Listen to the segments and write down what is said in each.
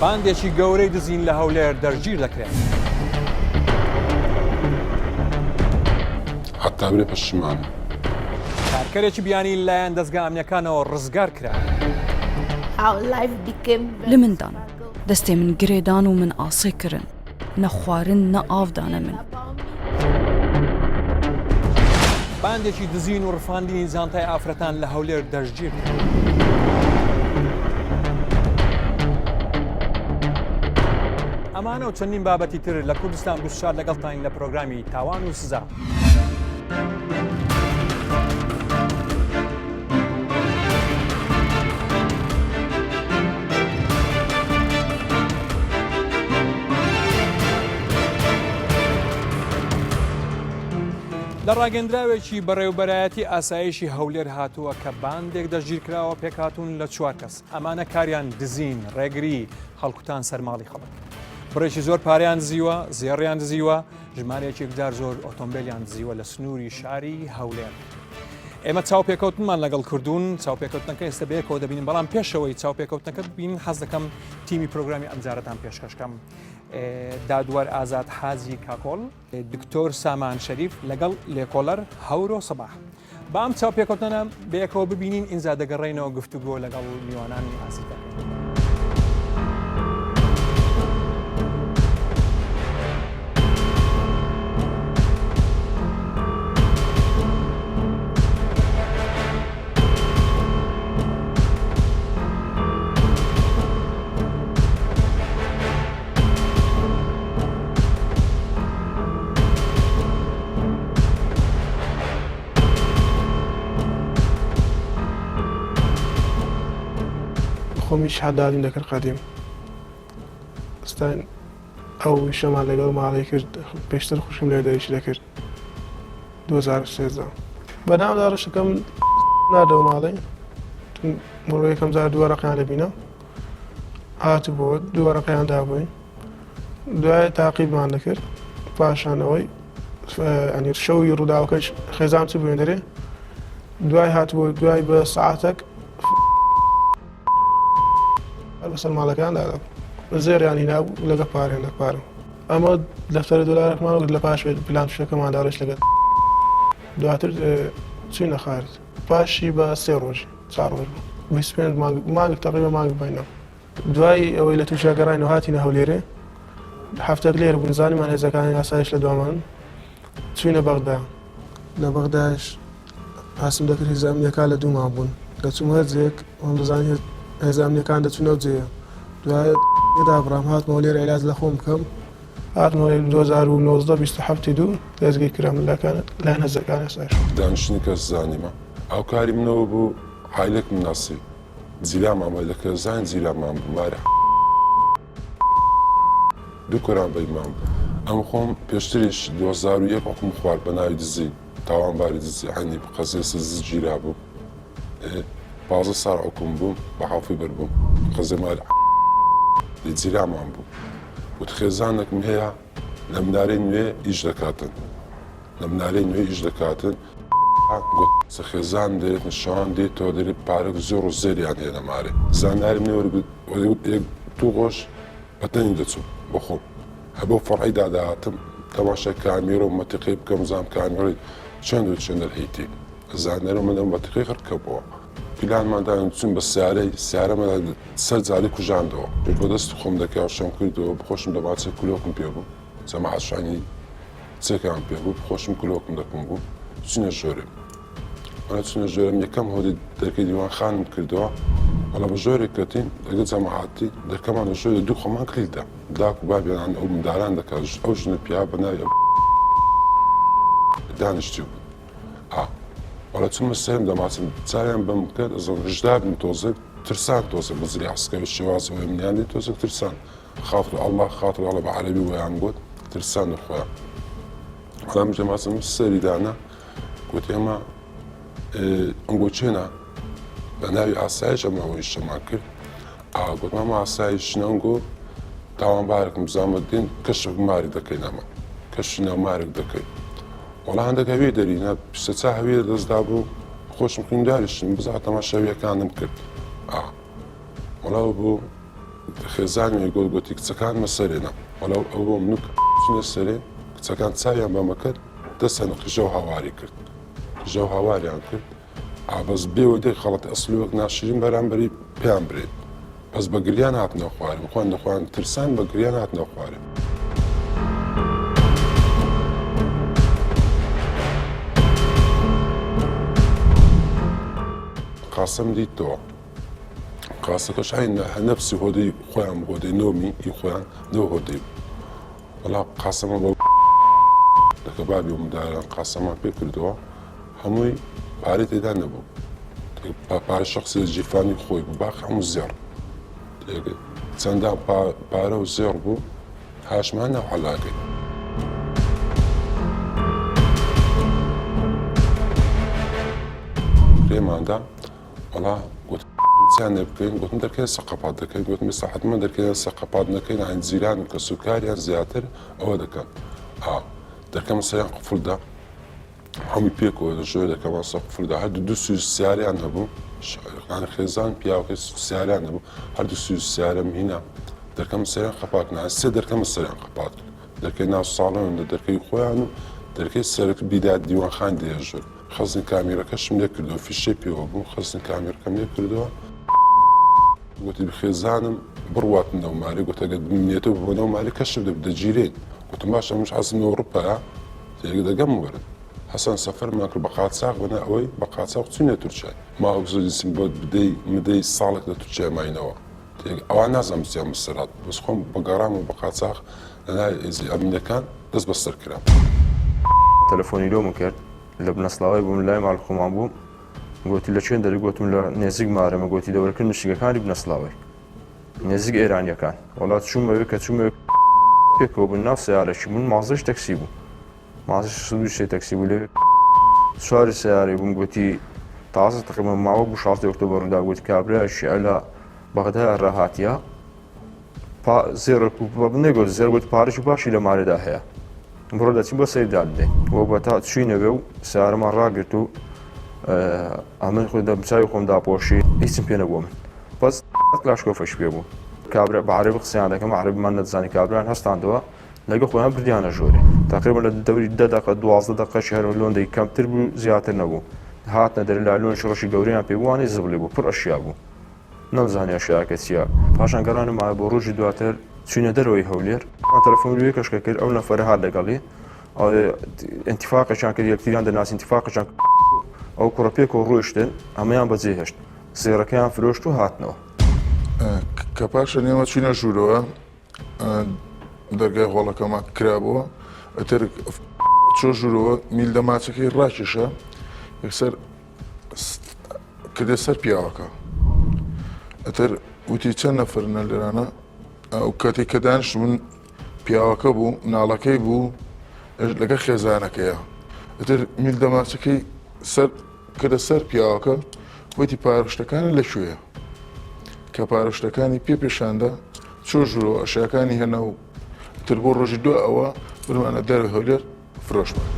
باندێکی گەورەی دزین لە هەولێر دەرگیر دەکرێت. حتا برێ پەشیمانم. کارکەرێکی بیانی لایەن دەستگا ئەمنیەکانەوە ڕزگار کرا. لە مندان دەستێ من گرێدان و من ئاسێ کردن نە خوارن نە ئاودانە من. باندێکی دزین و ڕفاندنی زانتای ئافرەتان لە هەولێر دەرگیر کرا. ئەمانە و چەندین بابەتی تر لە کوردستان 24 لەگەڵتان لە پرۆگرامی تاوان و سزا. لە ڕاگەندراوێکی بەڕێوەبەرایەتی ئاسایشی هەولێر هاتووە کە باندێک دەژیر کراوە پێکهاتوون لە 4 کەس. ئەمانە کاریان دزین، ڕێگری، هەڵکوتان سەرماڵی خەڵک. بڕێکی زۆر پاریان دزیوە، زێڕیان دزیوە، ژمارەیەکی جار زۆر ئۆتۆمبیلیان دزیوە لە سنووری شاری هەولێر. ئێمە چاوپێکەوتنمان لەگەڵ کردوون، چاوپێکەوتنەکە ئێستا بەیەکەوە دەبینین، بەڵام پێشەوەی چاوپێکەوتنەکە ببینین حەز دەکەم تیمی پرۆگرامی ئەمجارەتان پێشکەشکەم. دادوەر ئازاد حازی کاکۆڵ، دکتۆر سامان شەریف لەگەڵ لێکۆڵەر هەورۆ سەباح. با ئەم چاوپێکەوتنە بەیەکەوە ببینین ئینجا دەگەڕێینەوە گفتوگۆ لەگەڵ میوانانی ئاسیدەکە. خۆمی شادادین دەکرد قەدیم ئستان ئەو شەمان لەگەڵ ماڵی کرد پێشتر خوشکم لێ دەریشی دەکرد 2013 بەناودا ڕشەکەم نادەوە ماڵی مڕۆ یەکەم جار دووەڕقیان لەبینە هاتو بۆ دووەڕقیان دابووین دوای تاقیبمان دەکرد پاشانەوەی ئەنی شەوی ڕووداوەکەش خێزان چ بوێنەرێ دوای هاتو بۆ دوای بە سعاتێک بەسەر ماڵەکاندا زێریانی نابوو لەگە پارێن دەپارم ئەمە دەفتەرە دۆلارێکمان لە پاش پلان شەکەمان داڕش لەگەڵ دواتر چوینە خارج پاشی بە 3 ڕۆژ 4 ڕۆژ ویسپێن مانگ تقریبا مانگ بینە دوای ئەوەی لە تووشە گەڕاینەوە هاتینە هەولێرێ هەفتەک لێرە بوون زانیمان هێزەکانی ئاسایش لە دوامان چوینە بەغدا لە بەغداش هەستم دەکرد هێزانیەکە لە دوومان بوون دەچوم هەرجێک دەزانی هێزانیەکان دەچوونەوە جێ دوای دابڕام هاتمەوە لێرە عیلاج لە خۆم بکەم هاتمەوە 2019 دەستگیر کرام لایەن هەزەکان ئێستاش دانیشتنی کەس زانیمە ئەو کاری منەوە بوو حیلێک مناسی جیلامان بە لەکە زان جیلامان بوو مارە دوو کۆران بەیمان بوو ئەم خۆم پێشتریش 2001 حکوم خوارد بە ناوی دزی تاوانباری دزی هەنی قەزێ سزی گیرا بوو 15 ساڵ حکوم بووم بە حافی بەربووم قەزێمال جیلامان بوو وت خێزانێکم هەیە لە منارەی نوێ ئیش دەکاتن لە منارەی نوێ ئیش دەکاتن گوت خێزان دێت نیشان دێتەوە دەرێت پارێک زۆر و زێریان هەیە لە مارێ زانارم نێوەرگوت توو ڕۆژ بەتەنی دەچوو بۆ خۆم هەبوو فەڕعی داداهاتم تەماشای کامیرە و مەتیقی بکەم زام کامیڕی چەند و چەند دەرهیتی زانەرە منە مەتیقی خڕکەبەوە پلانماندان چون بە سیارەمە سەر جاری کوژاندەوە بۆ دەست خۆم دەکەوە شەم کردەوە بخۆشم دەباچێت کلۆکم پێ بوو جەماعەتشانی چێکیان پێ بوو بخۆشم کلۆکم دەکەم بوو چونە ژۆرێ ئەە چونە ژۆرم یەکەم هۆدی دەرکەی دیوان خانم کردەوە وەڵا بە ژۆرێک کەتین لەگە جەماعەتی دەرکەمان لە ژۆرە دوو خۆمان کلیدا داک و بابیان ئەو منداران دەکات ئەو ژنە پیا بە ناوی دانیشتی بوو وەڵا چون مەسەرم دەماچم چاویان بەم کرد ئەزڵ هژدار بن تۆزێک ترسان تۆزە بزری عسکەوی شێوازەوەی منیانی تۆزێک ترسان خاتر ئەڵڵا خاتر ئەڵە بە عەرەبی وەیان گوت ترسان دەخۆیان وەڵام جەماچم سەری دانا گوت ئێمە ئەنگۆچێنە بە ناوی ئاسایش ئەمەوەی شەمان کرد گوتمەمە ئاسایش نەنگۆ تاوانبارێکم زامەدین کەشێک ماری دەکەین ئەمە کەشی ناومارێک دەکەین وەڵا هەندێک هەوێ دەرینە پشتەچا هەوێ دەستدا بوو خۆشم خوێنداریشم بزات تەماشاویەکانم کرد وەڵا بوو خێزانی گۆتی کچەکان مەسەرێنە وەڵاو ئەو بۆ منوک چنە سەرێ کچەکان چاویان بەمە کرد دەستە قژە و هاواری کرد قژە و هاواریان کرد ئابەس بێوە دەی خەڵەت ئەسلووەک ناشرین بەرامبەری پێیان برێت بەس بە گریان هاتنەوە خوارێ بخوان دەخوان ترسان بە گریان هاتنەوە خوارێ قاسم دیتەوە قاسەکەش نەفسی هۆدەی خۆیان هۆدەی نۆمی ئی خۆیان نەوە هۆدەی وەڵا قاسەمە بە دەکە بابی و مداران قاسەمان پێ کردەوە هەمووی پارەی تێدا نەبوو پارە شخصی جیفانی خۆی بوو باخ هەموو زێڕ چەندان پارە و زێڕ بوو هاشمان ناو حەلاکەی پێماندا وەڵا گوتیان بکەین گوتم دەکەێت سەقەپات دەکەین گوتم ئێستا حتممە دەکەێت سەقەپات نەکەین ئاین زیران و کە سوکاریان زیاتر ئەوە دەکەن دەکەمە سەریان قفڵدا هەمووی پێکەوە دەژۆی دەکەمان سە قفڵدا هەردوو دوو سویز سیاریان هەبوو خێزان پیاوەکەی سیاریان هەبوو هەردوو سویز سیارەم هینا دەکەم سەریان قەپاتنا سێ دەرکەمە سەریان قەپات کرد دەرکەی ناو ساڵەوەن دەرکەی خۆیان و دەرکەی سەرک بیدات دیوانخان دێژر خەزن کامیرەکەشم لێ کردەوە فیشەی پێوە بوو خەزن کامیرەکەم لێ کردەوە گوتی بخێزانم بڕواتن نەوماری گوتەگە بمێتەوە بۆ نەوماری کەشم دەجیرێت گوتم باشە منش حەزم ئەوڕۆپەیە تێگە دەگەم وەرن حەسەن سەفەرمان کرد بە قاچاق بنە ئەوەی بە قاچاق چوونێ تورکیا ما ئەوزۆلیسم بۆ مدەی ساڵێک لە تورکیا ماینەوە ئەوان نازانم چیان بسەرات بەس خۆم بەگەڕام و بە قاچاق لەلای ئێزی ئەمینەکان دەست بەسەر کرا تەلەفۆنی لۆمە کرد لە بنەسڵاوی بووم لای ماڵخۆمان بووم گوتی لە چێن دەری گوتم لە نێزیک مارەمە گوتی دەوەرکرد نشتەکانی بنەسڵاوی نێزیک ئێرانیەکان وڵات چوومەوێ کە چوومە پێکەوە بوون ناو سیارەکی بوون مازەش تەکسی بوو مازەش سودوشێ تەکسی بوو لێ سواری سیارەی بووم گوتی تازە تقریبا ماوە بوو 16 ئۆکتۆبەر ڕوودا گوتی کابرایشی ئەلا بەغدای ڕاهاتیە زێڕ نێگوت زێر گوت پارێکی باشی لە مارەدا هەیە بڕۆ دەچین بۆ سەیردا بدەین بۆ بە تا چوینەوێ و سیارەمان ڕاگرت و ئەمن خۆی دەمچاوی خۆم داپۆشی هیچم پێ نەبووە من بەس کلاشکۆفەش پێ بوو کابرا بە عەرەبی قسەیان دەکەم عەرەبیمان نەدەزانی کابرایان هەستاندەوە لەگە خۆیان بردیانە ژۆرێ تقریبا لە دەوری 10 دقیقە 12 دقیقەشی هەر لۆندەی کەمتر بوو زیاتر نەبوو هاتنە دەرێ لا لۆن شڕەشی گەورەیان پێ بووانەی زبڵی بوو پڕ ئەشیا بوو نەمزانی ئەشیاکە چییە پاشان گەڕانم بۆ ڕۆژی دواتر چوینە دەرەوەی هەولێر تەلەفۆنی کەشکە کرد ئەو نەفەرە هات لەگەڵی ئەنتیفاقەشان کرد یەکتریان دەناسی ئەنتیفاقەشان ئەو کوڕە پێکەوە ڕۆیشتن ئەمەیان بەجێ هێشت زێڕەکەیان فرۆشت و هاتنەوە کە پاشە نێمە چوینە ژوورەوە دەرگای هۆڵەکەمان کرابەوە ئەتر چۆ ژوورەوە میل دەماچەکەی ڕاکێشە یەکسەر کردێ سەر پیاوەکە ئەتر وتی چەند نەفرنە لێرانە ئەو کاتێک کە دانیشت من پیاوەکە بوو ناڵەکەی بوو لەگە خێزانەکەیە ئەتر میل دەماچەکەی کردە سەر پیاوەکە وتی پارەشتەکانە لەکوێیە کە پارەشتەکانی پێشاندا چۆ ژوورەوە ئەشیاکانی هێنا و تر بۆ ڕۆژی دو ئەوە بمانە دەرەوەی هەولێر فرۆشمان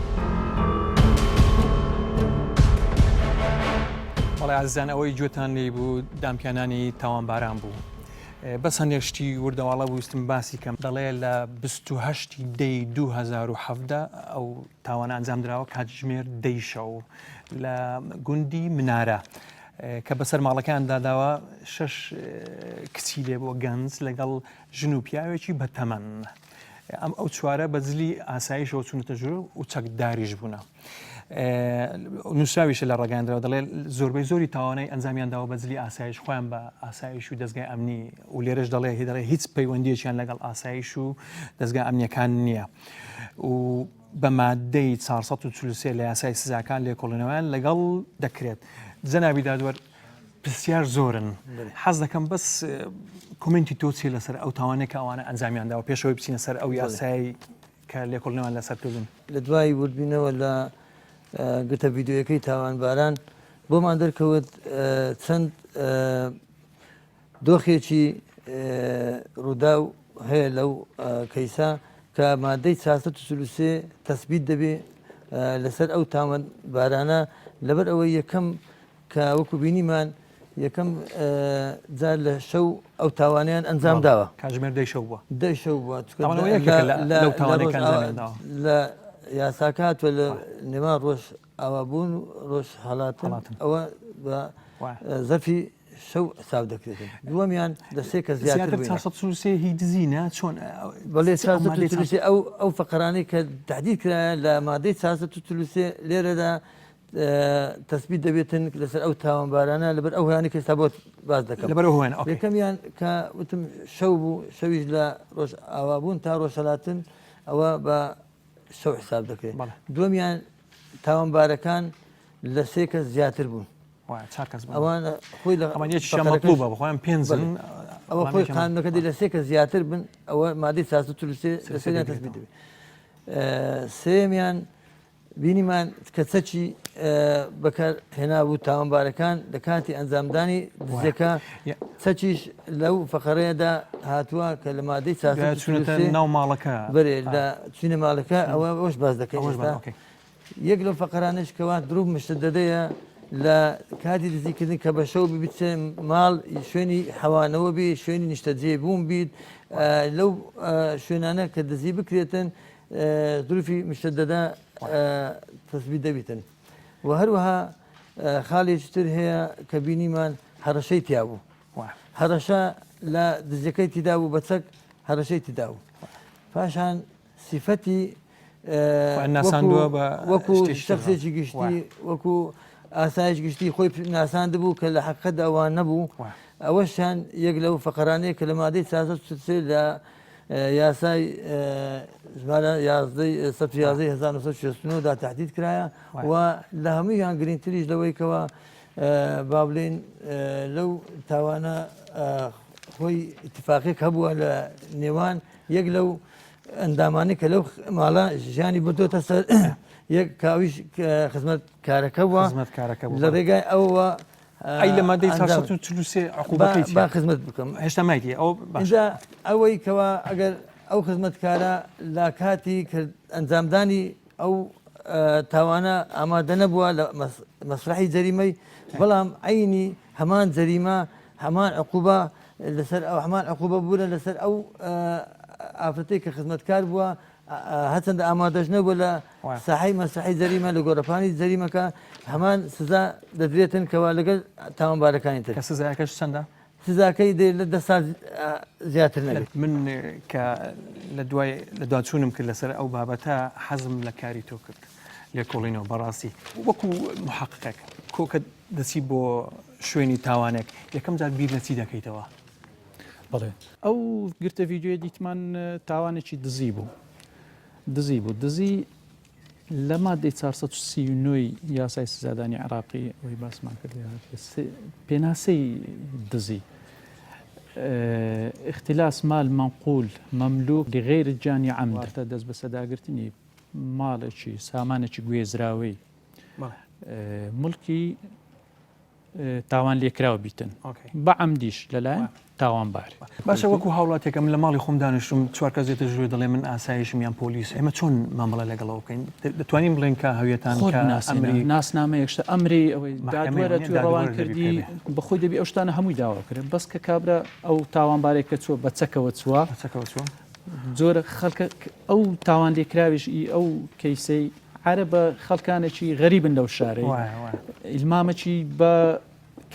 بەڵێ عزیزان ئەوەی گوێتان لێ بوو دامپیانانی تاوانباران بوو بەس هەندێکشتی وردەواڵە بووستم باسی کەم دەڵێ لە 28 دەی 2017 ئەو تاوانە ئەنجام درراوە کاتژمێر دەیشەو لە گوندی منارە کە بەسەر ماڵەکان داداوە 6 کچی لێ بۆ گەنج لەگەڵ ژن و پیاوێکی بەتەمەن ئەم ئەو چوارە بەجلی ئاسایشەوە چوونەتە ژوور و چەکداریش بوونە نووسراویشە لە ڕگەاندرەوە دەڵێ زۆربەی زۆری تاوانەی ئەنجامیانداوە بەجلی ئاسایش خۆیان بە ئاسایش و دەستگای ئەمنی و لێرەش دەڵێ هیچ پەیوەندیەکیان لەگەڵ ئاسایش و دەستگای ئەمنیەکان نییە و بە مادەی 443 لە یاسای سزاکان لێکۆڵینەوەیان لەگەڵ دەکرێت جەنابی دادوەر پرسیار زۆرن حەز دەکەم بەس کۆمنتی تۆ چێ لەسەر ئەو تاوانێک ئەوانە ئەنجامیانداوە پێشەوەی بچینە سەر ئەو یاسایی کە لێکۆڵینەوەیان لەسەر کردن لە دوای وردبینەوە لە گرتە ڤیددیۆیەکەی تاوانباران بۆمان دەرکەوت چەند دۆخێکی ڕوودا و هەیە لەو کەیسا کە مادەی 443 تەسبیت دەبێ لەسەر ئەو تاوانبارانە لەبەر ئەوەی یەکەم کە وەکو بینیمان یەکەم جار لە شەو ئەو تاوانیان ئەنجام داوە کاتژمێر دەیشەو بووە دەیشەو بووە لەو تاوانەکە ئەنجامداوە لە یاساکاتوە لە نێوان ڕۆژ ئاوابوون ڕۆژ هەڵاتن ئەوە بە زەرفی شەو حساب دەکرێتن دووەمیان لە سێ کە زیاتر 433 هی دزینە چۆن بەڵێ ئەو فەقەرانەی کە تهدید کرایە لە مادەی 433 لێرەدا تەسبیت دەبێتن لەسەر ئەو تاوانبارانە لەبەر ئەو هەیانی کە بۆ باز دەکەم لەبەر هۆیان یەکەمیان کە وتم شەو بوو شەویش لە ڕۆژ ئاوابوون تا ڕۆژ هەڵاتن ئەوە بە شەو حساب دەکرێت دووەمیان تاوانبارەکان لە سێ کەس زیاتر بوون ئەوانە خۆی لەمەڵوبە بخۆیان پێنجن ئەوە خۆی قانونەکەی لە سێ کە زیاتر بن ئەوە مادەی 433 لەسەریان تەسبیت دەبێت سێمیان بینیمان کە چەکی بەکار هێنابوو تاوانبارەکان لە کاتی ئەنجامدانی دزیەکە چەکیش لەو فەقەرەیەدا هاتووە کە لە مادەی 433 ناو ماڵەکە بەرێ لە چینە ماڵەکە ئەوە ئەوش باز دەکەین یەک لەو فەقەرانش کەوا دروب مشتە دەدەیە لە کاتی دزیکردن کە بە شەو بچێ ماڵ شوێنی حەوانەوە بێ شوێنی نیشتەجێ بوون بیت لەو شوێنانە کە دزی بکرێتن دروفی مشتە دەدا تەسبیت دەبیتن و هەروەها خاڵێکی تر هەیە کە بینیمان هەڕەشەی تیا بوو هەڕەشە لە دزیەکەی تیدا بوو بە چەک هەڕەشەی تیدا بوو پاشان سیفەتی وەکو شخصێکی گشتی وەکو ئاسایش گشتی خۆی ناسان دەبوو کە لە حەقەتدا ئەوان نەبوو ئەوەشان یەک لەو فەقەرانەیە کە لە مادەی 433 لە یاسای ژمارە 1969 دا تهدید کرایە و لە هەموویان گرنگتریش لەوەیکەوە با بڵێن لەو تاوانە خۆی اتفاقێک هەبووە لە نێوان یەک لەو ئەندامانی کە لەو ماڵە ژیانی بردۆتە سەر یەک کاویش خزمەت کارەکە بووە لە ڕێگای ئەوە ئەی لە مادەی 433 عقوبەکەی با خزمەت بکەم هێشتا مایتی ئەوەی کەوا ئەگەر ئەو خزمەتکارە لە کاتی ئەنجامدانی ئەو تاوانە ئامادە نەبووە لە مەسرحی جەریمەی بەڵام عینی هەمان جەریمە هەمان عقوبە لەسەر ئەو هەمان عقوبە بوورە لەسەر ئەو ئافرەتەی کە خزمەتکار بووە هەچەندە ئامادەش نەبووە لە ساحەی مەسرحی جەریمە لە گۆڕەپانی جەریمەکە هەمان سزا دەدرێتن کەوا لەگەڵ تاوانبارەکانی تر کە سزایەکەش چەندە؟ سزاکەی لە 10 سال زیاتر نەبێت من کە لە دواتچوونم کرد لەسەر ئەو بابەتە حەزم لە کاری تۆ کرد لێ کۆڵینەوە بەڕاستی وەکو محققێک کۆکە دەچی بۆ شوێنی تاوانێک یەکەم جار بیر لە چی دەکەیتەوە؟ بڵێ ئەو گرتە ڤیددیۆ دیتمان تاوانێکی دزی بوو دزی لە مادەی 439 یاسای سزادانی عراقی ئەوەی باسمان کرد پێناسەی دزی اختلاس مال منقول مەملوک لغیر جانی عەمد دەست بە سەداگرتنی ماڵێکی سامانێکی گوێزراوەی مڵکی تاوان لێکراوە بیتن بە عەمدیش لەلایەن تاوانبار باشە وەکو هاوڵاتێکم لە ماڵی خۆم دانیشتم چوار کەس دێتە ژوێ دەڵێ من ئاسایشم یان پۆلیس ئێمە چۆن مامەڵە لەگەڵەوە بکەین دەتوانین بڵێن کە هەویەتان ناسنامە یەکشتە ئەمری ئەوەی دادوەرە توی ڕەوانکردی بەخۆی دەبی ئەو شتانە هەمووی داواکرێت بەس کە کابرا ئەو تاوانبارێک کە چوە بە چەکەوە چوە زۆرە خەڵکە ئەو تاوان لێکراویش ئەو کەیسەی عرە بە خەڵکانێکی غەریبن لەو شارەی ئیلمامەکی بە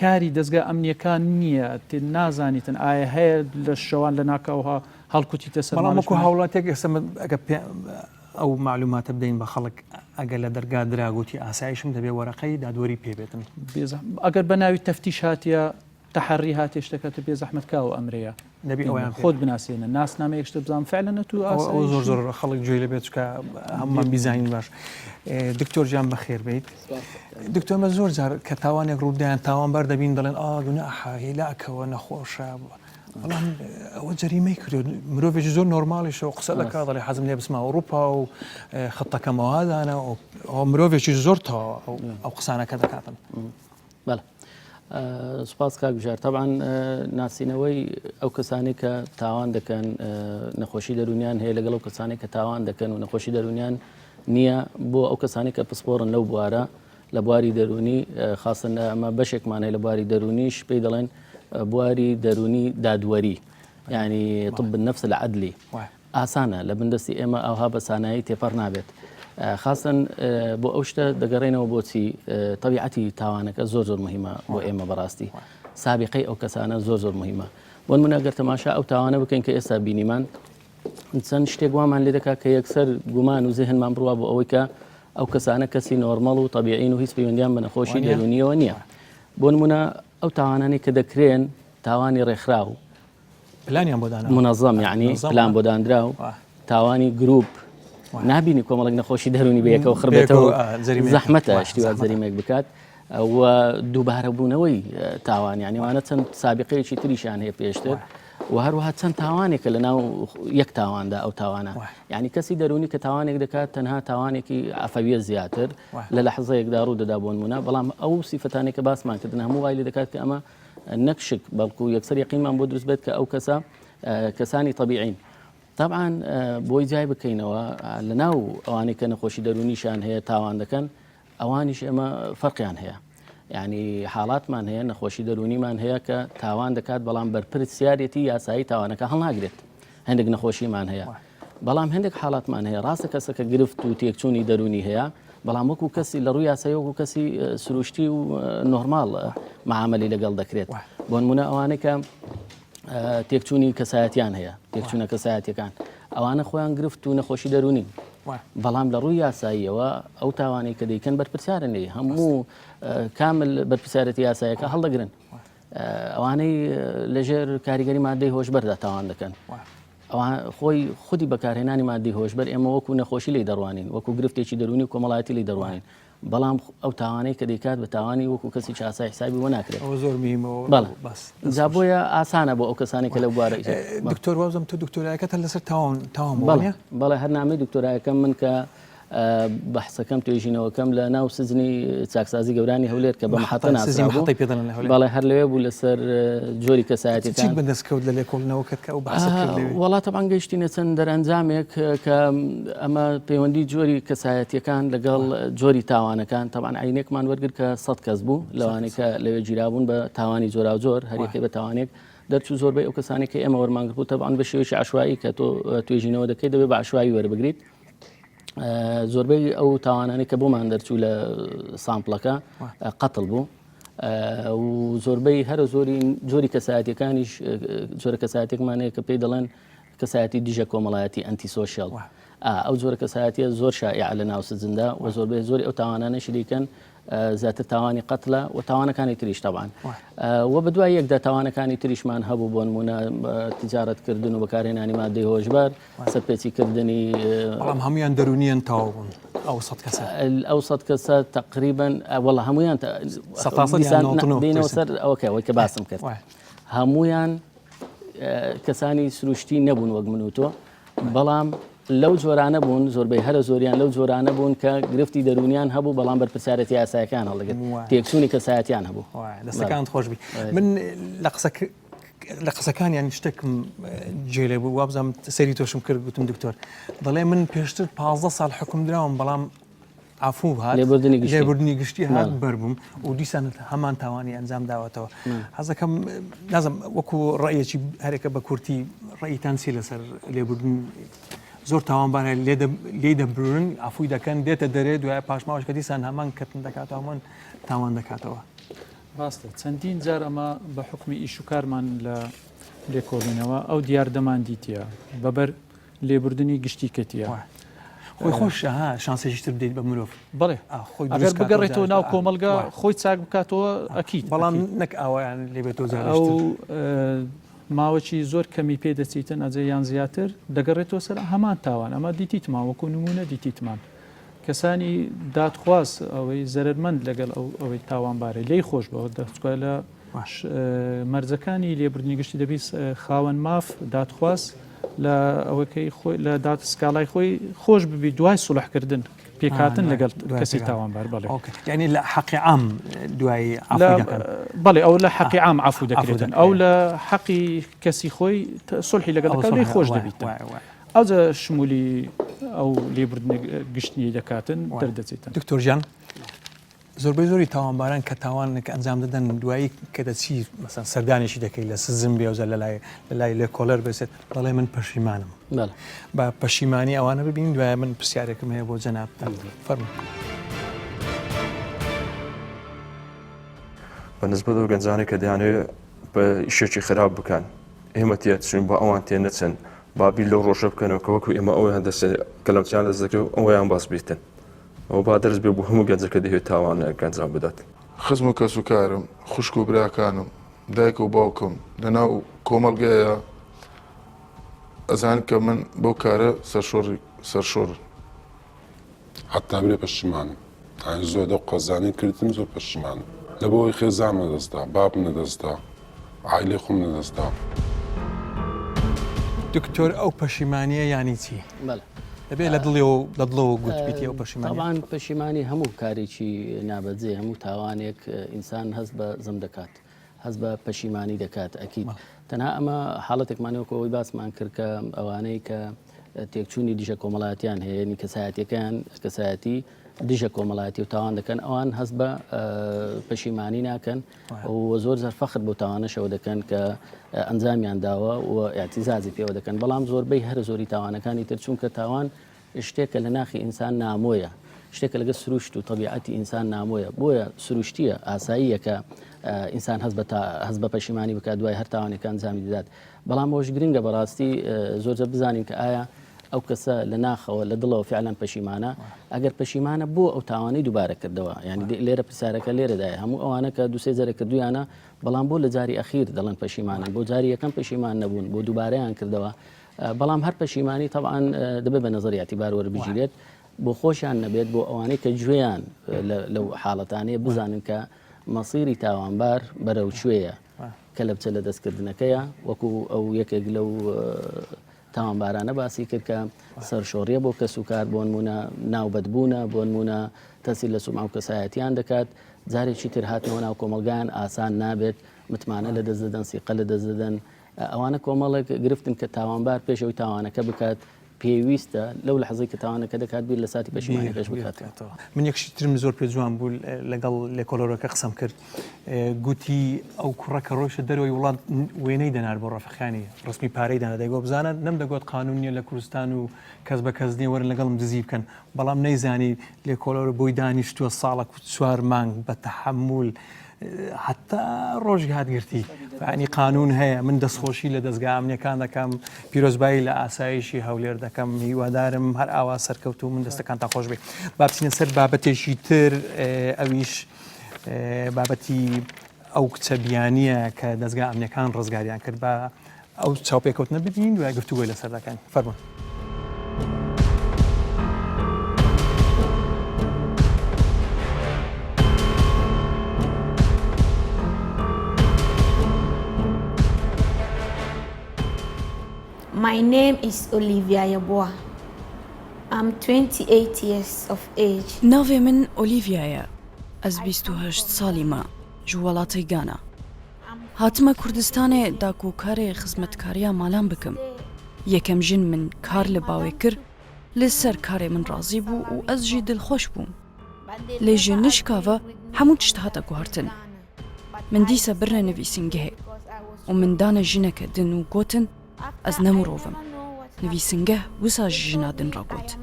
کاری دەستگا ئەمنیەکان نییە نازانیتن ئایا هەیە لە شەوان لە ناکەوها هەڵکوتیتە سەرماڵمەکو هاوڵاتێک ئەگە ئەو معلوماتە بدەین بە خەڵک ئەگەر لە دەرگا دراگوتی ئاسایشم دەبێ وەرەقەی دادوەری پێبێتن ئەگەر بە ناوی تەفتیش هاتیە تەحەڕی هاتێ شتەکەتە بێ زەحمەتکاو ئەمرەیە دەبی ئەویان خۆت بناسیێنە ناسنامە یەکشتە بزانام فعلەنە تو زۆر زۆر خەڵک گوێ لە بێت چکە هەمومان بیزانین باش دکتۆر جان بەخێر بیت دکتۆرمە زۆر جار کە تاوانێک ڕوودایان تاوانبار دەبین دەڵێن گوناحە هێلاکەوە نەخۆشە بەڵام ئەوە جەریمەی کرد مرۆڤێکی زۆر نۆرماڵیشەوە قسە دەکا دەڵێ حەزم لێ بچمە ئەوروپا و خەتەکەمەوادانە ئەو مرۆڤێکی زۆر تەواو ئەو قسانەکە دەکاتن سوپاس کاکبژار طبعا ناسینەوەی ئەو کەسانی کە تاوان دەکەن نەخۆشی دەرونیان هەیە لەگەڵ ئەو کەسانی کە تاوان دەکەن و نەخۆشی دەرونیان نییە بۆ ئەو کەسانی کە پسپۆڕن لەو بوارە لە بواری دەرونی خاصن ئەمە بەشێکمان هەیە لە بواری دەرونیش پێی دەڵێن بواری دەرونی دادوەری یعنی طب النفس العدلی ئاسانە لە بندستی ئێمە ئەوها بە سانایی تێپەڕ نابێت خاصن بۆ ئەو شتە دەگەڕێنەوە بۆچی طبیعەتی تاوانەکە زۆر زۆر مهمە بۆ ئێمە بەڕاستی سابقەی ئەو کەسانە زۆر زۆر مهمە بۆ نمونە گەر تەماشا ئەو تاوانە بکەین کە ئێستا بینیمان چەند شتێک وامان لێ دەکات کە یەکسەر گومان و ذهنمان بڕوا بۆ ئەوەی کە ئەو کەسانە کەسی نۆرمەڵ و طبیعین و هیچ پەیوەندیان بە نەخۆشی دەرونیەوە نییە بۆ نمونە ئەو تاوانانی کە دەکرێن تاوانی ڕێکخراو پلانیان بۆ دانا منەظەم یعنی پلان بۆ دانرا و تاوانی گروپ نبینی کۆمەڵک نەخۆشی دەرونی بەیەکەوە خڕبێتەوە زەحمەتە شتیوات زەریمێک بکات و دووبارە بوونەوەی تاوان یعنیوانە چەند سابقەیەکی تریشیان هەیە پێشتر و هەروەها چەند تاوانێکە لە ناو یەک تاواندا ئەو تاوانە یعنی کەسی دەرونی کە تاوانێک دەکات تەنها تاوانێکی ئەفەویە زیاتر لە لەحزەیەکدا ڕوو دەدا بۆ نمونە بەڵام ئەو سیفەتانێک کە باسمان کردن هەموو وای لێ دەکات کە ئەمە نەکشک بەڵکو یەکسەر یەقینمان بۆ دروست بێت کە ئەو کەسە کەسانی طبیعین طبعا بۆی جای بکەینەوە لە ناو ئەوانەی کە نەخۆشی دەرونیشان هەیە تاوان دەکەن ئەوانیش ئێمە فەرقیان هەیە یعنی حاڵاتمان هەیە نەخۆشی دەرونیمان هەیە کە تاوان دەکات بەڵام بەرپرسیارەتی یاسایی تاوانەکە هەڵناگرێت هەندێک نەخۆشیمان هەیە بەڵام هەندێک حاڵاتمان هەیە ڕاستە کەسەکە گرفت و تێکچوونی دەرونی هەیە بەڵام وەکو کەسی لە ڕووی یاسایی وەکو کەسی سروشتی و نۆرماڵ معاملی لەگەڵ دەکرێت بۆ نمونە ئەوانەی کە تێکچوونی کەسایەتیان هەیە تێکچوونە کەسایەتیەکان ئەوانە خۆیان گرفت و نەخۆشی دەرونی بەڵام لە ڕووی یاساییەوە ئەو تاوانەی کە دەیکەن بەرپرسیارن لێ هەموو کامل بەرپرسیارەتی یاسایەکە هەڵدەگرن ئەوانەی لەژێر کاریگەری مادەی هۆشبەردا تاوان دەکەن خۆی خودی بەکارهێنانی مادەی هۆشبەر ئێمە وەکو نەخۆشی لی دەڕوانین وەکو گرفتێکی دەرونی و کۆمەڵایەتی لی دەڕوانین بەڵام ئەو تاوانەی کە دەیکات بە تاوانی وەکو کەسی چاسای حسابی وە ناکرێت زۆر میمەوە جا بۆیە ئاسانە بۆ ئەو کەسانی کە لەو بوارە دکتۆر وازم تو دکتۆرایەکەتە لەسەر تاوان بەڵێ هەر نامەی دکتۆرایەکەم من کە بەحسەکەم توێژینەوەکەم لە ناو سزنی چاکسازی گەورانی هەولێر کە بە محەتە ناسرابوو بەڵێ هەر لەوێ بوو لەسەر جۆری کەسایەتیەکان بەدەستکەوت لە لێکۆڵنەوەکەت کە ئەو بەحسە وڵات طبعاً گەیشتینە چەند دەرەنجامێک کە ئەمە پەیوەندی جۆری کەسایەتیەکان لەگەڵ جۆری تاوانەکان طبعاً عینێکمان وەرگرت کە 100 کەس بوو لەوانەی کە لەوێ گیرابوون بە تاوانی جۆرا و جۆر هەریەکەی بە تاوانێک دەرچوو زۆربەی ئەو کەسانی کە ئێمە وەرمانگرت بوو طبعاً بە شێوەیەکی عەشوایی کە تۆ توێژینەوە دەکەیت دەبێت بە عەشوایی وەربگریت زۆربەی ئەو تاوانانی کە بۆمان دەرچوو لە سامپڵەکە قەتڵ بوو و زۆربەی هەرە جۆری کەسایەتیەکانیش جۆرە کەسایەتێکمانەیە کە پێی دەڵێن کەسایەتی دیژە کۆمەڵایەتی ئەنتی سۆشیال ئەو جۆرە کەسایەتیە زۆر شایع لە ناو سزندا و زۆربەی زۆری ئەو تاوانانەشی دیکەن زیاتر تاوانی قەتلە و تاوانەکانی تریش طبعاً و بە دوای یەکدا تاوانەکانی تریشمان هەبوو بۆ نمونە تجارەتکردن و بەکارهێنانی مادەی هۆشبەر سەرپێچیکردنی بەڵام هەمویان دەرونیان تاوا بوون ئەو 100 کەسە تقریبا وەڵا هەمویان بینەوە سەر ئەوەی کە باسم کرد هەمویان کەسانی سروشتی نەبوون وەک من و تۆ بەڵام لەو جۆرانە بوون زۆربەی هەرە زۆریان لەو جۆرانە بوون کە گرفتی دەرونیان هەبوو بەڵام بەرپرسیارەتی یاسایەکان هەڵدەگرت تێکچوونی کەسایەتیان هەبوو دەستەکان خۆشبی من لە قسەکانیان شتێکم جێلێ بوو وابزانم سەری تۆشم کرد گوتم دکتۆر دەڵێ من پێشتر 15 ساڵ حکم دراوم بەڵام عفو هات لێبوردنی گشتی هات بەربووم و دیسان هەمان تاوانی ئەنجام داوەتەوە حەزەکەم نازم وەکو ڕێیەکی هەرێکە بە کورتی ڕێیتان چی لەسەر لێبوردن زۆر تاوانبارە لێ دەبرن ئافووی دەکەن دێتە دەرێ دوای پاشماوەش کە دیسان هەمان کردن دەکاتەوە هەمان تاوان دەکاتەوە ڕاستە چەندین جار ئەمە بە حکمی ئیش و کارمان لە لێکۆڵینەوە ئەو دیاردەمان دیتە بەبەر لێبوردنی گشتی کەتیە خۆی خۆش شانسێکیشتر بدەیت بە مرۆڤ بەڵێ ئەگەر بگەڕێتەوە ناو کۆمەلگا خۆی چاک بکاتەوە ئەکید بەڵام نەک ئاوایان لێبێتەوە ئەو ماوەکی زۆر کەمی پێ دەچیتن ئەجێ یان زیاتر دەگەڕێتەوە سەر هەمان تاوان ئەمە دیتیتمان وەکو نمونە دیتیتمان کەسانی دادخواست ئەوەی زەرمەند لەگەڵ ئەوەی تاوانبارە لی خۆش بەوە دەچکە لە مەرجەکانی لێبوردنی گشتی دەبیست خاوەن ماف دادخواست لە ئەوەکەی لە داد سکاڵای خۆی خۆش ببی دوای سوڵحکردن پێکاتن لەگەڵ کەسی تاوانبار بەڵێ یعنی لە حەقی عام دوای بەڵێ ئەو لە حەقی عام عفو دەکرێتن ئەو لە حەقی کەسی خۆی سڵحی لەگەڵ لێ خۆش دەبیت ئەوجە شمولی ئەو لێبوردنی گشتنی دەکاتن دەردەچێتن دکتۆر ژیان زۆربەی زۆری تاوانباران کە تاوانێک ئەنجام دەدەن دوایی کە دەچی مەسەن سەردانێکی دەکەی لە سزم بێوزە لە لای لێ کۆلەر بێسێت بەڵێ من پەشیمانم بە پەشیمانی ئەوانە ببین دوایە من پرسیارێکم هەیە بۆ جەنابتان فەرموو. بەنسبەت ئەو گەنجانێک کە دەیانەوێت بە ئیشێکی خراپ بکەن ئێمە تێچین بە ئەوان تێ نەچن بابی لەو ڕۆژە بکەنەوە کە وەکو ئێمە ئەویان دەستێت کەلەمچیان دەست دەکرێت ئەویان باس بیتن ئەو با دەرز بێ بۆ هەموو گەنجەکە دەهێت تاوانە گەنجان بدات. خزم و کەس و کارم خوشک و براکانم دایک و باوکم لەناو کۆمەڵگەیە ئەزان کە من بەو کارە سەرشۆڕ حتا برێ پەشیمانم زۆر دە قەزانین کردم زۆر پەشیمانم لە بۆی خێزام نەدەستدا باب نەدەستدا عایلێ خۆم نەدەستدا. دکتۆر ئەو پەشیمانیە یانی چی؟ دەبێت لە دڵەوە گوتبیتی ئەو پەشیمانی. طبعاً پەشیمانی هەموو کارێکی نابەجێ هەموو تاوانێک ئینسان هەست بە زەم دەکات هەست بە پەشیمانی دەکات ئەکید تەنها ئەمە حاڵەتێکمانەوە ئەوەی باسمان کرد کە ئەوانەی کە تێکچوونی دیژە کۆمەڵایەتیان هەیە کەسایەتیەکان کەسایەتی دیژە کۆمەڵایەتی و تاوان دەکەن ئەوان هەست بە پەشیمانی ناکەن و زۆر زەر فەخر بۆ تاوانەشەوە دەکەن کە ئەنجامیان داوە و ئاعتیزازی پێوە دەکەن بەڵام زۆربەی هەر زۆری تاوانەکانی تر چونکە تاوان شتێکە لە ناخی ئینسان نامۆیە شتێکە لەگە سروشت و طبیعەتی ئینسان نامۆیە بۆیە سروشتیە ئاساییە کە ئینسان هەست بە پەشیمانی بکات دوای هەر تاوانێکان ئەنجامی دەدات بەڵام ئەوش گرنگە بەڕاستی زۆرجە بزانین کە ئایا ئەو کەسە لە ناخەوە لە دڵەوە فعلان پەشیمانە ئەگەر پەشیمانە بۆ ئەو تاوانەی دووبارە کردەوە یعنی لێرە پرسیارەکە لێرەدایە هەموو ئەوانە کە دووسێ جارە کردویانە بەڵام بۆ لە جاری ئەخیر دەڵێن پەشیمانن بۆ جاری یەکەم پەشیمان نەبوون بۆ دووبارەیان کردەوە بەڵام هەر پەشیمانی طبعاً دەبێت بە نەزەریاتی باروەربژیرێت بۆ خۆشیان نەبێت بۆ ئەوانەی کە گوێیان لەو حاڵەتانەیە بزانن کە مەسیری تاوانبار بەرەو کوێیە کە لە بچە لە دەستکردنەکەیە وەکو ئەو یەکێک لەو تاوانبارانە باسی کرد کە سەرشۆڕیە بۆ کەس و کار بۆ نمونە ناوبەتبوونە بۆ نمونە تەسی لە سومع و کەسایەتیان دەکات جارێکی تر هاتنەوە ناو کۆمەلگایان ئاسان نابێت متمانە لە دەست دەدەن سیقە لە دەست دەدەن ئەوانە کۆمەڵێک گرفتن کە تاوانبار پێشەوەی تاوانەکە بکات پێویستە لەو لەحظەی کە تاوانەکە دەکات بیر لە ساتی پەشیمانی پێش بکاتەوە. من یەکشی ترم زۆر پێ جوان بوو لەگەڵ لێکۆلەرەکە قسەم کرد گوتی ئەو کوڕەکە ڕۆیشە دەرەوەی وڵات وێنەی دەنار بۆ ڕەفەخانی ڕستمی پارەی دانا دەیگۆ بزانە نەم دەگوت قانون نیە لە کوردستان و کەس بە کەس نیە وەرن لەگەڵم دزی بکەن بەڵام نەیزانی لێکۆلەرە بۆی دانیشتووە ساڵێک و 4 مانگ بە تەحمل حتا ڕۆژ هاتگرتی ینی قانون هەیە من دەستخۆشی لە دەستگا ئەمنیەکان دەکەم پیرۆزبایی لە ئاسایشی هەولێر دەکەم هیوادارم هەر ئاوا سەرکەوت و من دەستەکان تا خۆش بێ با بچینە سەر بابەتێکی تر ئەویش بابەتی ئەو کچە بیانیە کە دەستگا ئەمنیەکان ڕزگاریان کرد بە ئەو چاوپێکەوتنە ببین دوای گفتوگۆی لەسەر دەکەن فەرموون. My name is Olivia Yaboa. I'm 28 years of age. ناوێ من ئۆلیڤیایە ئەس 28 ساڵی ما ji welatê Gana. Hatime Kurdistanê dakokarê xizmetkariya malan bikim. Yekem jin min kar li bawê kir, li ser karê min razî bû û ez jî dilxweş bûm. Lê ji nişka ve hemû tişt hate guhartin. Min dîsa birine nivîsîngehê û min dane jineke din û gotin ez ne mirovim. Nivîsingeh wisa ji jina din ragot.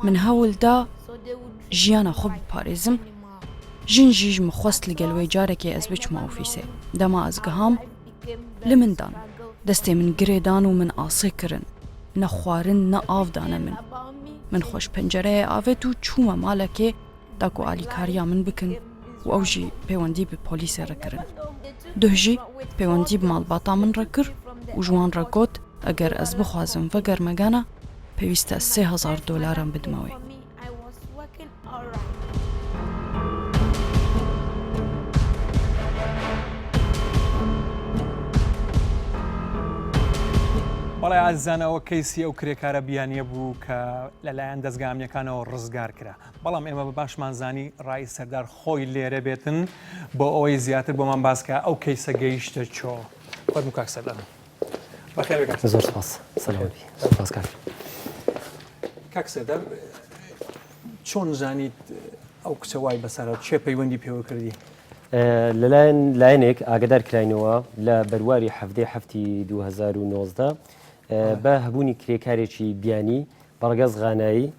Min hewil da jiyana xwe biparêzim. Jin jî ji min xwest li gel wê carekê ez biçima ofîsê. Dema ez giham li min dan. Destê min girê dan û min asê kirin. Ne xwarin ne av dane min. Min xweş pencereyê avêt û çûme malekê da ku alîkariya min bikin û ew jî pêwendî bi polîsê re kirin. Duh jî pêwendî bi malbata min re kir û ji wan re got eger ez bixwazim vegermegana pêwîst e $3,000 bidime wê. بەڵێ ئازانەوە کەیسی ئەو کرێکارە بیانیە بوو کە لەلایەن دەستگامنیەکانەوە ڕزگار کرا بەڵام ئێمە بە باشمان زانی ڕای سەردار خۆی لێرە بێتن بۆ ئەوەی زیاتر بۆمان باسکە ئەو کەیسە گەیشتە چۆ فەرموو کاک سەردار بەخێر بێت. زۆر سپاس سەلامی سپاس کاک. کاک سەردار چۆن زانیت ئەو کچەوای بەسەر چێ پەیوەندی پێوە کردی لەلایەن لایەنێک ئاگدار کراینەوە لە بەرواری هەفتی 2019 بە هەبوونی کرێکارێکی بیانی بەڕگەز غانایی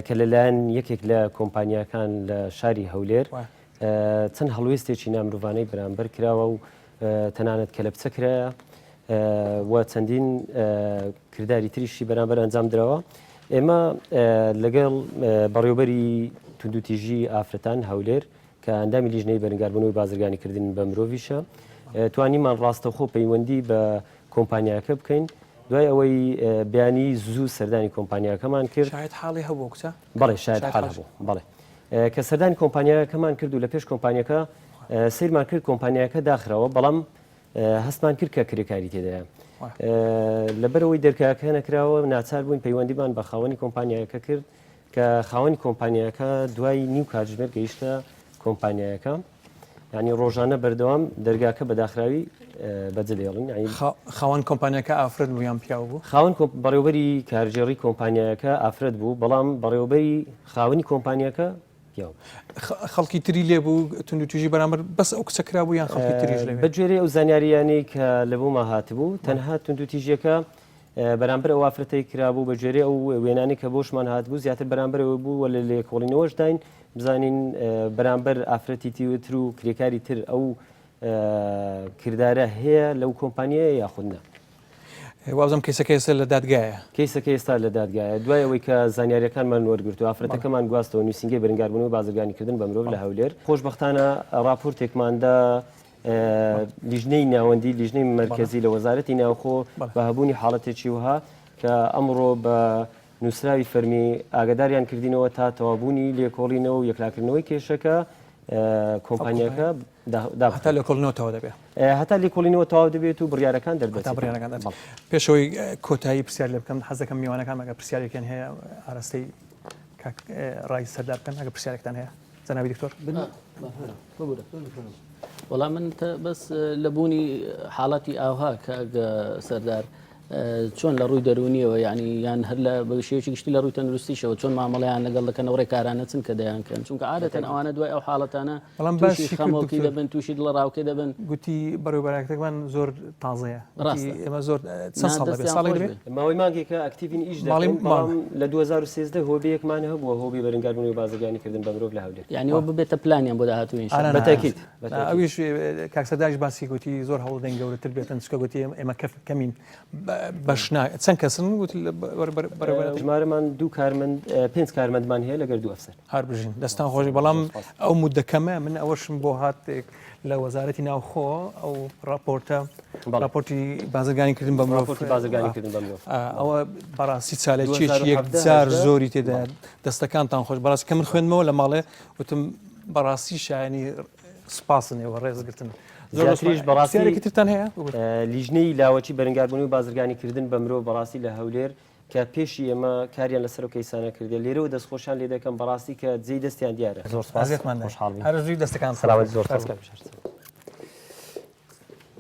کە لەلایەن یەکێک لە کۆمپانیاکان لە شاری هەولێر چەند هەڵوێستێکی نامرۆڤانەی بەرامبەر کراوە و تەنانەت کە لە بچەکرایە و چەندین کردداری تریشی بەرامبەر ئەنجام درەوە ئێمە لەگەڵ بەڕێوبەری توندوتیژی ئافرەتان هەولێر کە ئەندامی لیژنەی بەرگاربوونەوەی بازرگانیکردن بە مرۆڤیشە توانیمان ڕاستەخۆ پەیوەندی بە کۆمپانیاکە بکەین دوای ئەوەی بیانی زوو سەردانی کۆمپانیاکەمان کرد شاید حاڵی هەبوو کچە بەڵێ شاید حاڵ هەبوو بەڵێ کە سەردانی کۆمپانیاکەمان کرد و لە پێش کۆمپانیەکە سیرمان کرد کۆمپانیاکە داخراوە بەڵام هەستمان کرد کە کرێکاری تێدایە لەبەرەوەی دەرکاکە نەکراوە ناچار بووین پەیوەندیمان بە خاوەنی کۆمپانیاکە کرد کە خاوەنی کۆمپانیاکە دوای نیو کاتژمێر گەیشتە کۆمپانیاکە ینی ڕۆژانە بەردەوام دەرگاکە بەداخراوی بەجێڵین خاوەن کۆمپانیەکە ئافرەت بوو یان پیاو بوو خاوەن بەڕێوبەری کارژێڕی کۆمپانیاکە ئافرەت بوو بەڵام بەڕێوبەری خاوەنی کۆمپانیاکە پیاو خەڵکی تری لێ بوو توندوتیژی بەرامبەر بەس ئەو کچەکرا بوو یان خەڵکی تریش لێ بەگوێرەی ئەو زانیاریانەی کە لە بووما هاتبوو تەنها توندوتیژیەکە بەرامبەر ئەو ئافرەتەی کرابوو بەگوێرەی ئەو وێنانی کە بۆشمان هاتبوو زیاتر بەرامبەرەوە بوو وە لە لێکۆڵینەوەش داین بزانین بەرامبەر ئافرەتی تیوتر و کرێکاری تر ئەو کردارە هەیە لەو کۆمپانیایە یاخودنا وازم کەیسەکە ئێستا لە دادگایە کەیسەکە ئێستا لە دادگایە دوای ئەوەی کە زانیاریەکانمان وەرگرت و ئافرەتەکەمان گواستەوە نووسنگی بەرگاربوون و بازرگانیکردن بە مرۆڤ لە هەولێر خۆشبەختانە راپۆرتێکماندا لیژنەی ناوەندی لیژنەی مرکزی لە وەزارەتی ناوخۆ بە هەبوونی حاڵەتێکی وها کە ئەمڕۆ بە نووسراوی فەرمی ئاگداریان کردینەوە تا تەوابوونی لێکۆڵینەوە و یەکلاکردنەوەی کێشەکە کۆمپانیەکە هەتا لێکۆڵینەوە تەواو دەبێت هەتا لێکۆڵینەوە تەواو دەبێت و بڕیارەکان دەربێت پێشەوەی کۆتایی پرسیار لێ بکەم حەزەکەم میوانەکان ئەگە پرسیارێکیان هەیە ئاراستەی ڕای سەردار بکەن ئەگە پرسیارێکتان هەیە جەنابی دکتۆر وەڵام من بەس لە بوونی حاڵەتی ئاوها کە سەردار چۆن لە ڕووی دەرونیەوە یعنی یان هەر لە بەشێکی گشتی لە ڕووی تەندروستیشەوە چۆن مامەڵیان لەگەڵ دەکەن ڕێ کارانە چن کە دەیانکەن چونکە عادەتەن ئەوانە دوای ئەو حاڵەتانە خەمۆکی دەبن تووشی لە ڕاوکێ دەبن گوتی بەڕێوەبەرەکەتەکەمان زۆر تازەیە ئێمە زۆر ساڵی ماوەی مانگێکە ئەکتیڤین ئیش لە 2013 هۆبیەکمان هەبووە هۆبی بەرگاربوونی و بازرگانیکردن بە مرۆڤ لە هەولێر یعنی ئەوە ببێتە پلانیان بۆ داهاتوو بەتاکید ئەویش کاکسەداش باسی گوتی زۆر هەوڵدەنگ گەورەتر بێتن چکە گوتی ئێمە کەمین بەشنا چەند کەسن ژمارەمان دوو کارمەند 5 کارمەندمان هەیە لەگەر دوو ئەفسەر هەر بژین دەستان خۆشی بەڵام ئەو مودەکەمە من ئەوەشم بۆ هاتێک لە وەزارەتی ناوخۆ ئەو راپۆرتی بازرگانیکردن بە مرۆڤ بازرگانیکردن بە مرۆڤ ئەوە بەڕاستی چالێکیەکی یەکجار زۆری تێدا دەستەکانتان خۆش بەڕاستی کە من خوێنمەوە لە ماڵێ وتم بەڕاستی شایانی سپاسنەوە ڕێزگرتن زۆریش بەڕاستی ترتان هەیە لیژنەی لاوەکی بەرگاربوونی و بازرگانیکردن بە مرۆڤ بەڕاستی لە هەولێر کە پێشی ئێمە کاریان لەسەر و کەیسانە کردێ لێرەوە دەستخۆشان لێ دەکەم بەڕاستی کە جێی دەستیان دیارە زۆر هەرزوی دەستەکان زۆر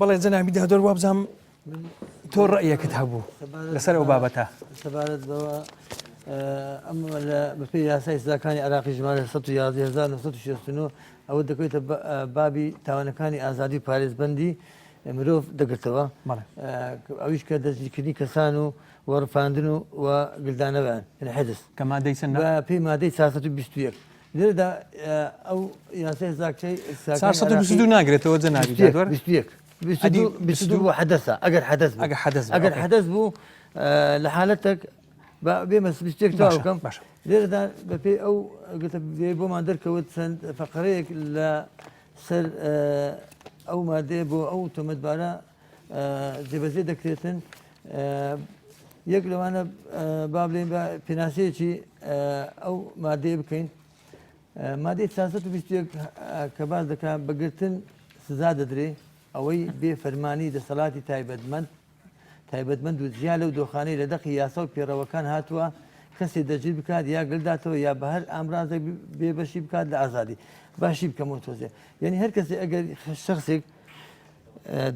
بەڵێ جەنابی دادۆر وابزانم تۆ ڕەیەکت هەبوو لەسەر ئەو بابەتە سەبارەت بەوە ئەمە بەپێی یاسای سزاکانی عراقی ژمارە 1969 ئەوە دەکەوێتە بابی تاوانەکانی ئازادی پارێزبەندی مرۆڤ دەگرتەوە ئەویش کە دەستگیرکردنی کەسان و وەڕفاندن و گلدانەوەیان حەدس کە مادەی چەند پێی مادەی 421 لێرەدا ئەو یاسای سزاکچەی 422 ناگرێتەوە جەنابی دادۆر 22 حەدەسە ئەگەر حەدەس بوو لە حالەتێک بێمە سبیستێک تاوکەم لێرەدا بەپێی ئەو بۆمان دەرکەوت چەند فەقەرەیەک لە سەر ئەو مادەیە بۆ ئەو تۆمەتبارە جێبەجێ دەکرێتن یەک لەوانە با بڵێن بە پێناسەیەکی ئەو مادەیە بکەین مادەی 421 کە باز دەکات بەگرتن سزا دەدرێ ئەوەی بێ فەرمانی دەسەڵاتی تایبەتمەند و جیا لەو دۆخانەی لە دەقی یاسا و پێڕەوەکان هاتووە کەسێ دەجیر بکات یا گلداتەوە یا بە هەر ئامرازێک بێبەشی بکات لە ئازادی باشی بکەمەوە تۆزێ یعنی هەر کەسێ ئەگەر شخصێک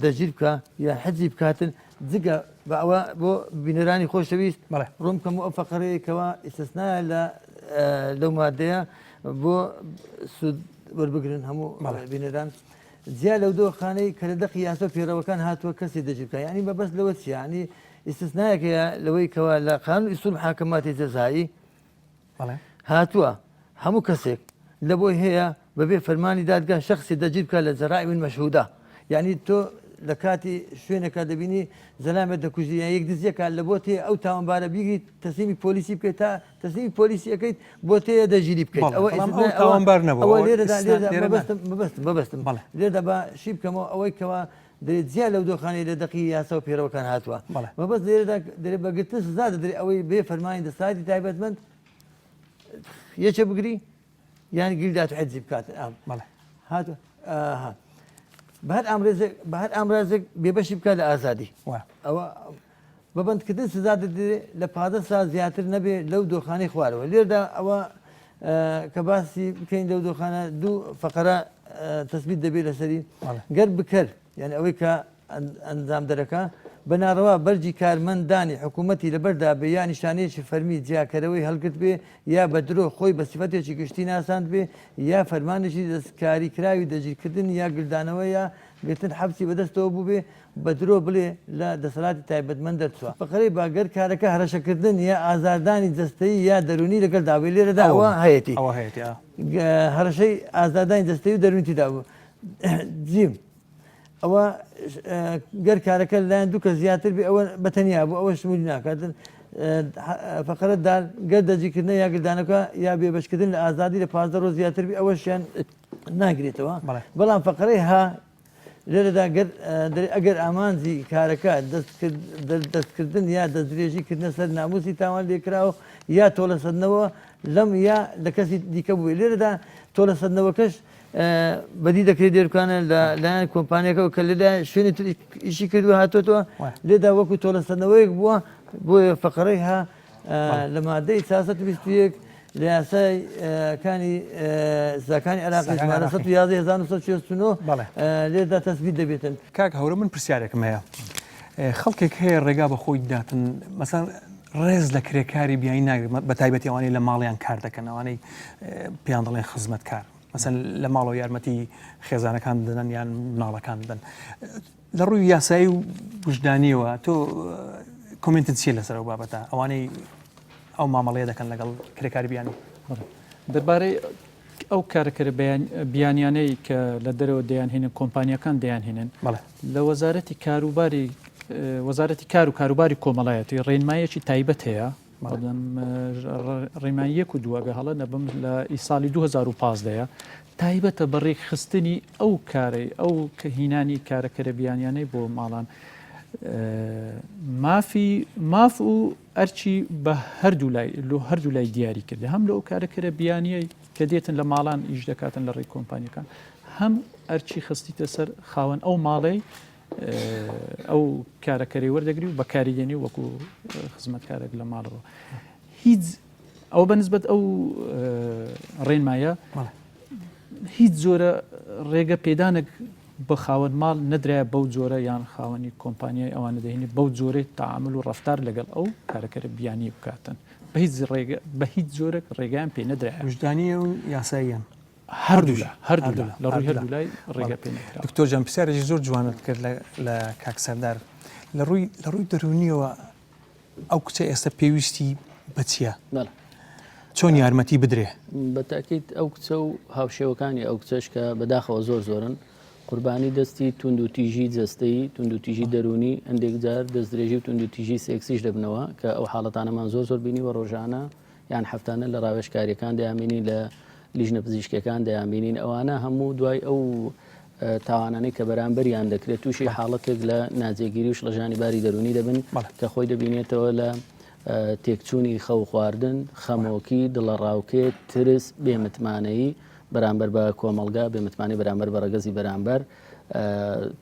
دەجیر بکە یا حەجی بکاتن جگە بە ئەوە بۆ بینەرانی خۆشەویست ڕووم کەم ئەو فەقەرەیەکەوە ئیسtisnایە لەو مادەیە بۆ سود وەربگرن هەموو بینەران جیا لەو دۆخانەی کە لە دەقی یاسا پێڕەوەکان هاتووە کەسی دەجیبکە ینی بەبەست لەوە چی ینی ئیسtisنایەکەیە لەوەی کەوا لە قانون ئیسول محاکەماتی جەزایی هاتووە هەموو کەسێک لە بۆی هەیە بەبێ فەرمانی دادگا شخصی دەجیب بکە لە جەرائم مەشهودە یعنی تۆ لە کاتی شوێنەکە دەبینی زەلامێت دەکوژی یەک دزیەکە لە بۆ تێ ئەو تاوانبارە بیگری تەسلیمی پۆلیسی بکەیت تا تەسلیمی پۆلیسی ئەەکەیت بۆ تێە دەژیری بکەیت تاوانبار نەبوو بەبستم لێرە بە شی بکەمەوە ئەوەی کەوا دەرێت زیاد لەو دۆخانەی لە دەقی یاسا و پێرەوەکان هاتووە مەبەست لێرەدا دەرێت بەگرتن سزا دەدرێت ئەوەی بێ فەرمانی دەسەڵاتی تایبەتمەند یەکێ بگری یانی گیردات حەجی بکات هاتووە بە هەر ئامرازێک بێبەشی بکات لە ئازادی ئەوە بەبندکردن سزا دەدرێت لە 15 سال زیاتر نەبێ لەو دۆخانەی خوارەوە لێردا ئەوە کە باسی بکەین لەو دۆخانە دوو فەقەرە تەسبیت دەبێت لەسەری گەر بکەر یعنی ئەوەی کە ئەنجام دەرەکە بەناڕەوا بەرجی کارمەندانی حکوومەتی لەبەردا بێ یا نیشانەیەکی فەرمی جیاکەرەوەی هەڵگرت بێ یا بە درۆ خۆی بە سیفەتێکی گشتی ناساند بێ یا فەرمانێکی دەستکاری کراوی دەگیرکردن یا گردانەوە یا گرتن حەبسی بەدەستەوە بوو بێ بە درۆ بڵێ لە دەسەڵاتی تایبەتمەند دەرچووە فقەرەی باگەر کارەکە هەرەشەکردن یا ئازاردانی جەستەیی یا دەرونی لەگەڵ داوێ لێرەدا ئەوە هەیەی هەرشەی ئازادانی جەستەی و دەرونیتی دابوو جیم ئەوە گەر کارەکە لایەن دوو کە زیاتر بێ ئەوە بەتەنیا بوو ئەوە شمولی ناکاتن فقەرەتدار گەر دەجیکردن یا گردانەکە یا بێبەشکردن لە ئازادی لە 15 ڕۆژ زیاتر بێ ئەوەشیان ناگرێتەوە بەڵام فقەرەی ها لێرەدا ئەگەر ئامانجی کارەکە دەستکردن یا دەستدرێژیکردنە سەر ناموسی تاوان لێکراوە یا تۆلەسەدنەوە لەم یا لە کەسی دیکە بووێ لێرەدا تۆلەسەدنەوەکەش بەدی دەکرێت دێرکانە لایەن کۆمپانیەکەەوە کە لێدا شوێنی ئیشی کردووە هاتوۆتەوە لێدا وەکو تۆلەسەدنەوەیەک بووە بۆ فقەرەی ها لە مادەی 421 لە یاسای کانی زاکانی عراقی ژمارە 1969 لێدا تەسبیت دەبێتن کاک هەورە من پرسیارێکم هەیە خەڵکێک هەیە ڕێگا بە خۆی داتن مەسەن ڕێز لە کرێکاری بیانی ناگرێت بە تایبەتی ئەوانەی لە ماڵیان کار دەکەن ئەوانەی پێیان دەڵێن خزمەت کار مەسەن لە ماڵەوە یارمەتی خێزانەکان دەدەن یان مناڵەکان دەن لە ڕووی یاسایی و وجدانیەوە تۆ کۆمنتت چیە لەسەر ئەو بابەتە ئەوانەی ئەو مامەڵەیە دەکەن لەگەڵ کرێکاری بیانی دەربارەی ئەو کارەکەرە بیانیانەی کە لە دەرەوە دەیانهێنن کۆمپانیەکان دەیانهێنن لە وەزارەتی کاروباری وەزارەتی کار و کاروباری کۆمەڵایەتی ڕێنمایەکی تایبەت هەیە ڕێنمایی 1 و 2 هەڵە نەبم لە ئیساڵی 2015 تایبەتە بە ڕێکخستنی ئەو کارەی ئەو کە هینانی کارەکەرە بیانیانەی بۆ ماڵان ماف و ئەرچی بە هەردوو لای دیاری کرده هەم لە ئەو کارەکەرە بیانیەی کە دێتن لە ماڵان ئیش دەکاتن لە ڕێی کۆمپانیەکان هەم ئەرچی خستیتە سەر خاوەن ئەو ماڵەی ئەو کارەکەری وەردەگری و بەکاریێنی وەکو خزمەتکارێک لە ماڵەوە هیچ ئەو بەنسبەت ئەو ڕێنمایە هیچ زۆرە ڕێگە پێدانێک بە خاوەن ماڵ نەدرایە بەو جۆرە یان خاوەنی کۆمپانیای ئەوانە دەهێنێ بەو جۆرەی تعامل و ڕەفتار لەگەڵ ئەو کارەکەرە بیانی بکاتن بە هیچ جۆرێک ڕێگەیان پێ نەدرایە وجدانیە و یاساییان هەردوو لە ڕووی هەردوو لای ڕێگە پێ نەکراوە دکتۆر جان پرسیارێکی زۆر جوانت کرد لە کاک سەردار لە ڕووی دەرونیەوە ئەو کچە ئێستا پێویستی بەچیە چۆن یارمەتی بدرێ بەتاکیت ئەو کچە و هاوشێوەکانی ئەو کچەش کە بەداخەوە زۆرن قوربانی دەستی تونند و تیژی جەستەی تونند و تیژی دەرونی هەندێک جار دەستدرێژی و تونند و تیژی سێکسیش دەبنەوە کە ئەو حاڵەتانەمان زۆر بینی بە ڕۆژانە یان هەفتانە لە ڕاوێژکاریەکان دەیامینی لە لیژنە پزیشکەکان دەیامینین ئەوانە هەموو دوای ئەو تاوانانەی کە بەرامبەریان دەکرێت تووشی حاڵەتێک لە ناجێگیری و شڵەژانی باری دەرونی دەبن کە خۆی دەبینێتەوە لە تێکچوونی خەو خواردن خەمۆکی دڵەڕاوکێت ترس بێمتمانەیی بەرامبەر بە کۆمەلگا بێمتمانی بەرامبەر بە ڕەگەزی بەرامبەر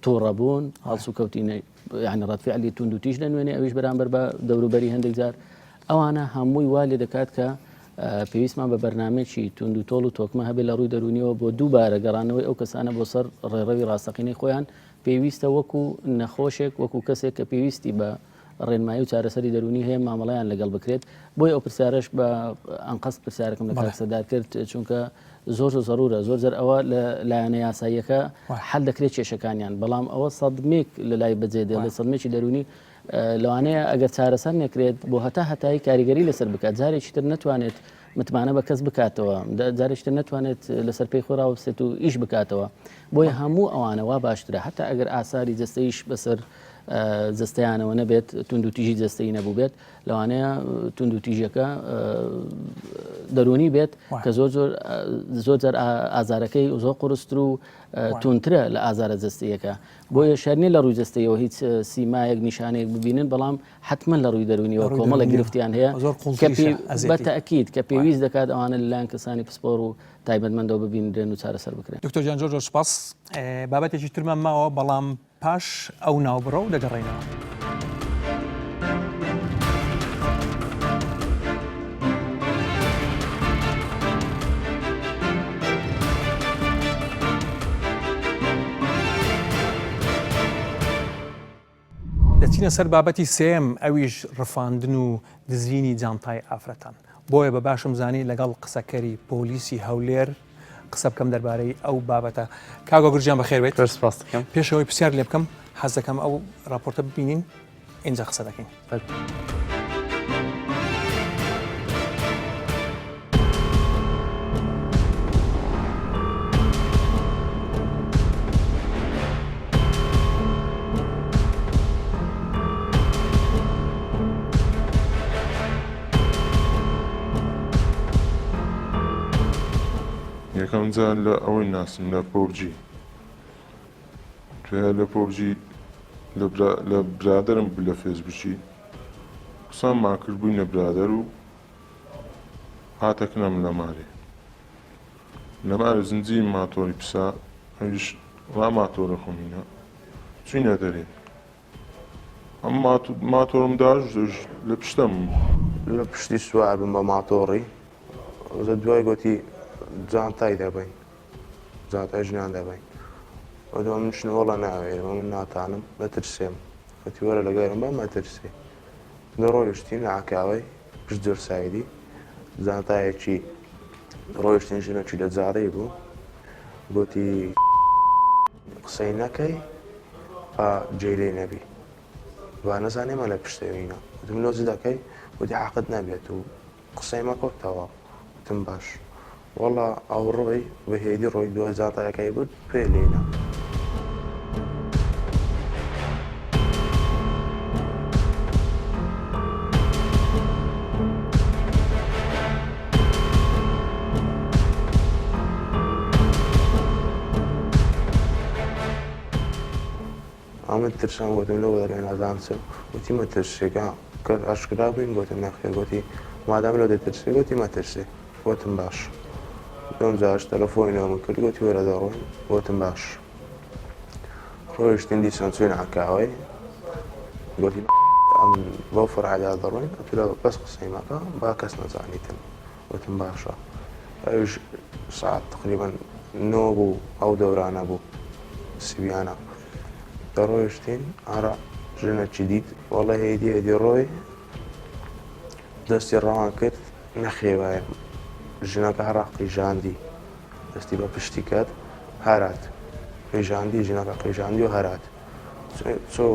تووڕەبوون هەڵس و کەوتینە یعنی ڕەتفعلی تونند و تیژ دەنوێنێ ئەویش بەرامبەر بە دەوروبەری هەندێک جار ئەوانە هەمووی وا لێ دەکات کە پێویستمان بە بەرنامێکی تونند و تۆڵ و تۆکمە هەبێت لە ڕووی دەرونیەوە بۆ دووبارە گەڕانەوەی ئەو کەسانە بۆ سەر ڕێڕەوی ڕاستەقینەی خۆیان پێویستە وەکو نەخۆشێک وەکو کەسێک کە پێویستی بە ڕێنمایی و چارەسەری دەرونی هەیە مامەڵەیان لەگەڵ بکرێت بۆی ئەو پرسیارش بە ئەنقەس پرسیارەکەم لە کارسەدار کرد چونکە زۆر زەڕورە زۆر جار ئەوە لە لایەنە یاساییەکە حل دەکرێت کێشەکانیان بەڵام ئەوە سەدمێک لە لای بەجێ دێ لە سەدمێکی دەرونی لەوانەیە ئەگەر چارەسەر نەکرێت بۆ هەتایی کاریگەری لەسەر بکات جارێکی تر ناتوانێت متمانە بە کەس بکاتەوە جارێکتر ناتوانێت لەسەر پێی خۆرا بچێت و ئیش بکاتەوە بۆی هەموو ئەوانەوە باشترە حتا ئەگەر ئاساری جەستەیش بەسەر جەستەیانەوە نەبێت تونند و تیژی جەستەی نەبوو بێت لەوانەیە تونند و تیژەکە دەرونی بێت کە زۆر جار ئازارەکەی زۆر قورستر و تونترە لە ئازارە جەستەیەکە بۆیە شارنی لە ڕووی جەستەیەوە هیچ سیمایەک نیشانەیەک ببینن بەڵام حتمما لە ڕووی دەرونیەوە کۆمەڵە گرفتیان هەیە بەتەئەکید کە پێویست دەکات ئەوانە لەلایەن کەسانی پسپۆر و تایبەتمەندەوە ببینرێن و چارەسەر بکرێن. دکتۆر جان زۆر سپاس بابەتێکی ترمان ماوە بەڵام پاش ئەو ناوبڕە و دەگەڕێنەوە. دەچینە سەر بابەتی سێم ئەویش ڕفاندن و دزینی جانتای ئافرەتان بۆیە بە باشم زانی لەگەڵ قسەکەری پۆلیسی هەولێر قسە بکەم دەربارەی ئەو بابەتە. کاگۆ گورجیان بەخێر بێت. پێشەوەی پرسیار لێ بکەم حەز دەکەم ئەو راپۆرتە ببینین ئینجا قسە دەکەین. یەکەم جار لە ئەوەی ناسم لە پۆبجی لە پۆبجی لە برادرم بوو لە فێسبووکی قسەم ماکرد بووین لە برادەر و هاتەکنەم لە مارێ زنجیر ماتۆری پسا ئەویش ڕا ماتۆرە خۆمینە چوینە دەرێ ئەم ماتۆرم داژ لە پشتم لە پشتی سوار بم بە ماتۆڕی زە دوای گوتی جانتای دەبین جانتای ژنان دەبین وەدوە من شنەوەڵە ناوێت من ناتانم مەترسێم وەتی وەرە لەگەرم بە مەترسێ ڕۆیشتین لە عکاوەی پشت جۆر سایدی جانتایەکی ڕۆیشتین ژنەکی لە جارەی بوو گوتی قسەی نەکەی جێی لێ نەبی با نەزانێمە لە پشتەوینە وتم لۆزی دەکەی وتی حەقت نەبێت و قسەی مەکۆتەوە وتم باش وەڵا ئەو ڕۆی بەهێدی ڕۆی دوای جانتایەکەی بود پێ لێنە ئەمە ترسان گوتم لەوە دەرێ نازانسم وتی مەترسێکە کە ئاشکرا بووین گوتم نەخێر گوتی مادام لەو دەترسێ گوتی مەترسێ گوتم باش دوم جارش تەلەفۆنەوە من کرد گوتی وەرە دەڕۆین گوتم باش ڕۆیشتین دیسان چوین عکاوەی گوتی بەو فڕعدا دەڕۆین ئەتولا بەس قسەی مەکە با کەس نەزانیتم گوتم باشە ئەوش ساعت تقریبا نۆ بوو ئەو دەورانە بوو سیبیانە دەڕۆیشتین ئارا ژنەکی دیت وەڵی هێدی ڕۆی دەستی ڕەوان کرد نەخێوایە ژنەکە هەڕا قیژاندی دەستی بە پشتی کرد هەرات قیژاندی ژنەکە قیژاندی و هەرات چۆ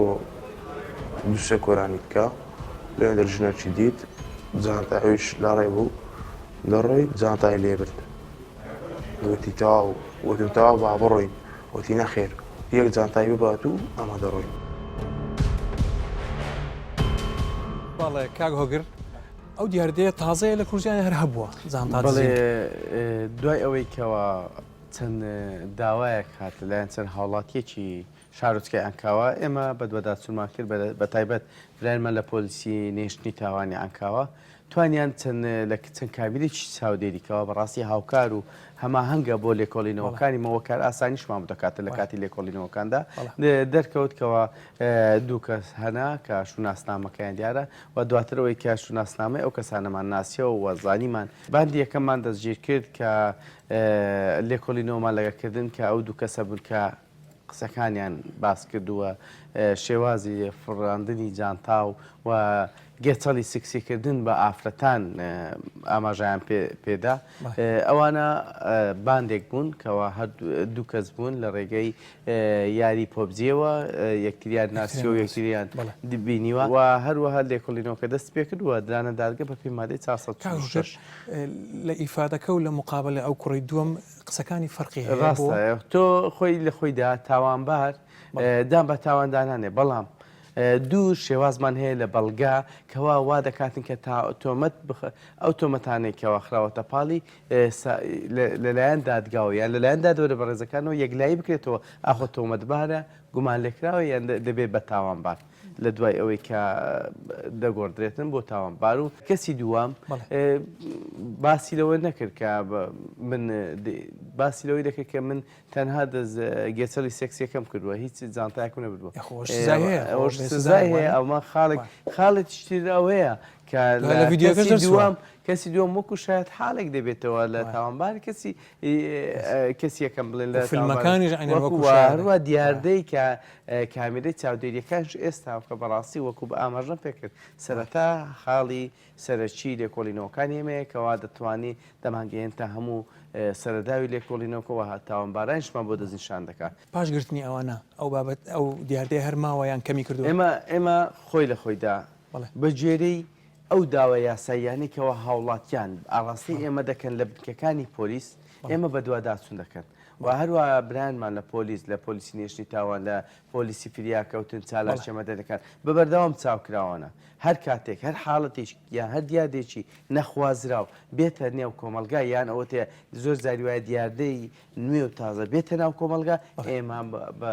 دووسێ کۆرانی بکە لێ دەر ژنەکی دیت جانتای ئەویش لەڕێ بوو دەڕۆی جانتای لێ برد وتی تەواو وتم تەواو با بڕۆین وتی نەخێر یەک جانتای ببات و ئەمە دەڕۆین. بەڵێ کاک هۆگر ئەو دیاردەیە تازەیە لە کورسیانی هەر هەبووە بەڵێ دوای ئەوەی کەەوە چەند داوایەک هات لەلایەن چەند هاوڵاتیەکی شارۆچکای ئەنکاوە ئێمە بەدوەدا چونمان کرد بە تایبەت برایمان لە پۆلیسی نێشتنی تاوانی ئەنکاوە توانیان چەند کابینێکی چاودێریکەوە بەڕاستی هاوکار و هەماهەنگە بۆ لێکۆڵینەوەکانی مەوەکار ئاسانیشمان دەکاتە لە کاتی لێکۆڵینەوەکاندا دەرکەوت دوو کەس هەنا کە شوناسنامەکەیان دیارە و دواترەوەی کە شوناسنامە ئەو کەسانەمان ناسیەوە و زانیمان باندی یەکەممان دەستگیر کرد کە لێکۆڵینەوەمان لەگەکردن کە ئەو دوو کەسە بوون کە قسەکانیان باس کردووە شێوازی فڕاندنی جانتاو و گێچەڵی سکسیکردن بە ئافرەتان ئاماژیان پێدا ئەوانە باندێک بوون کەەوە هەر دوو کەس بوون لە ڕێگەی یاری پۆبجیەوە یەکتریان ناسیۆ و یەکتریان بینیوە و هەروەها لێکۆڵینەوەکە دەست پێ کردووە درانە دادگە بە پێی مادەی 406 لە ئیفادەکە و لە مقابل ئەو کوڕی دووەم قسەکانی فەرقی ڕاستە تۆ خۆی لە خۆیدا تاوانبار دام بە تاواندانانێ بەڵام دوو شێوازمان هەیە لە بەڵگا کەوا وا دەکاتن کە تۆمەت ئەو تۆمەتانێکەوە خراوەتە پاڵی لەلایەن دادگاوە یان لەلایەن دادوەرە بەڕێزەکانەوە یەکلایی بکرێتەوە ئاخۆ تۆمەتبارە گومان لێکراوە یان دەبێت بە تاوانبار لە دوای ئەوەی کە دەگۆڕدرێتن بۆ تاوانبار و کەسی دووام باسی لەوە نەکرد کە من باسی لەوەی دەکرد کە من تەنها گێچەڵی سێکسیەکەم کردووە هیچ جانتایەکم نەبووە سزای هەیە ئەومە خاڵێک شتیر ئەوەیە کە کەسی دووەم وەکو شاید حالێک دەبێتەوە لە تاوانبار کەسی یەکەم بڵێن لە فیلمەکانیڕوە دیاردەی کە کامیرەی چاودێریەکانش ئێستا کە بەڕاستی وەکو بە ئاماژەم پێکرد سەرەتا خاڵی سەرچی لێکۆڵینەوەکانی ئێمەیە کەوا دەتوانانی دەمانگەێن تا هەموو سەرەداوی لێکۆڵینەوەکەوە تاوانبارانشمان بۆ دەستنیشان دەکات پاشگرتنی ئەوانە ئەو بابەت ئەو دیاردەی هەرماوەیان کەمی کردو ئێمە خۆی لە خۆیدا بەگوێرەی ئەو داوە یاساییانی کەەوە هاوڵاتیان ئاڕاستی ئێمە دەکەن لە بنکەکانی پۆلیس ئێمە بە دوواداچون دەکەن و هەروە برانمان لە پۆلیس لە پۆلیسی نێشتنی تاوان لە پۆلیسی فریاکەوتن چالاکێمە دەکەن بەبەردەوام چاوکراوانە هەر کاتێک هەر حاڵەتێک یان هەر دیادێکی نەخوازراو بێتە نێو کۆمەلگا یان ئەوە تێ زۆر زاری وایە دیاردەی نوێ و تازە بێتە ناو کۆمەلگا ئێمە بە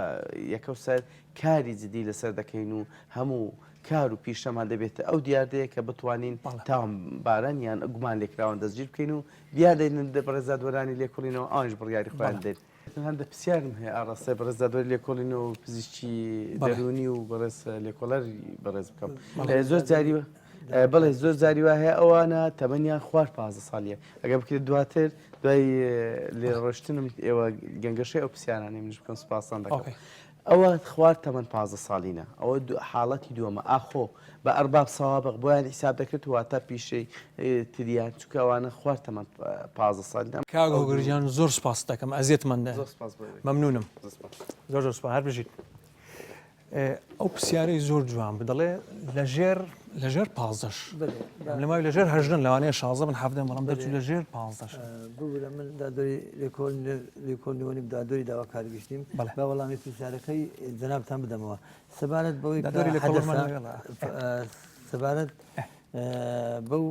یەکەو سەر کاری جدی لەسەر دەکەین و هەموو کار و پیشەمان دەبێتە ئەو دیاردەیە کە بتوانین تاوانباران یان گومان لێکراوان دەستگیر بکەین و دیاردەین بەڕێزادوەرانی لێکۆڵینەوە ئەوانش بڕیاری خۆیان دێت هەندە پرسیارم هەیە ئاڕاستە بەڕێزادوەری لێکۆڵینەوە و پزیشکی دەرونی و بەڕێز لێکۆڵەری بەڕێز بکەم زۆر جاری بەڵێ زۆر جاری وە هەیە ئەوانە تەمەنیان خوار 15 ساڵیە ئەگە بکرێت دواتر دوای لێڕۆشتنم ئێوە گەنگەشەی ئەو پرسیارانەی منش بکەم سوپاسان دەکەم ئەوە خوار تەمەەن 15 ساڵینە ئەوە حاڵەتی دووەمە ئاخۆ بە ئەرباب سەوابق بۆیان حیساب دەکرێت واتە پیشەی تریان چونکە ئەوانە خوار تەمەەن 15 ساڵینە کاگۆگرژیان زۆر سپاس دەکەم ئەزیێتمەندە مەمنونم زۆر سپاس هەر بژیت ئەو پرسیارەی زۆر جوان بدەڵێ لەژێر 15 لەمای لەژێر هەژن لەوانەیە 16 من حەفدەم بەڵام دەرچوو لەژێر 15 بوو من دادۆری لێکۆڵنیوەنی دادۆری داواکاری گشتیم بە وەڵامی پرسیارەکەی جەنابتان بدەمەوە سەبارەت بەوەی سەبارەت بەو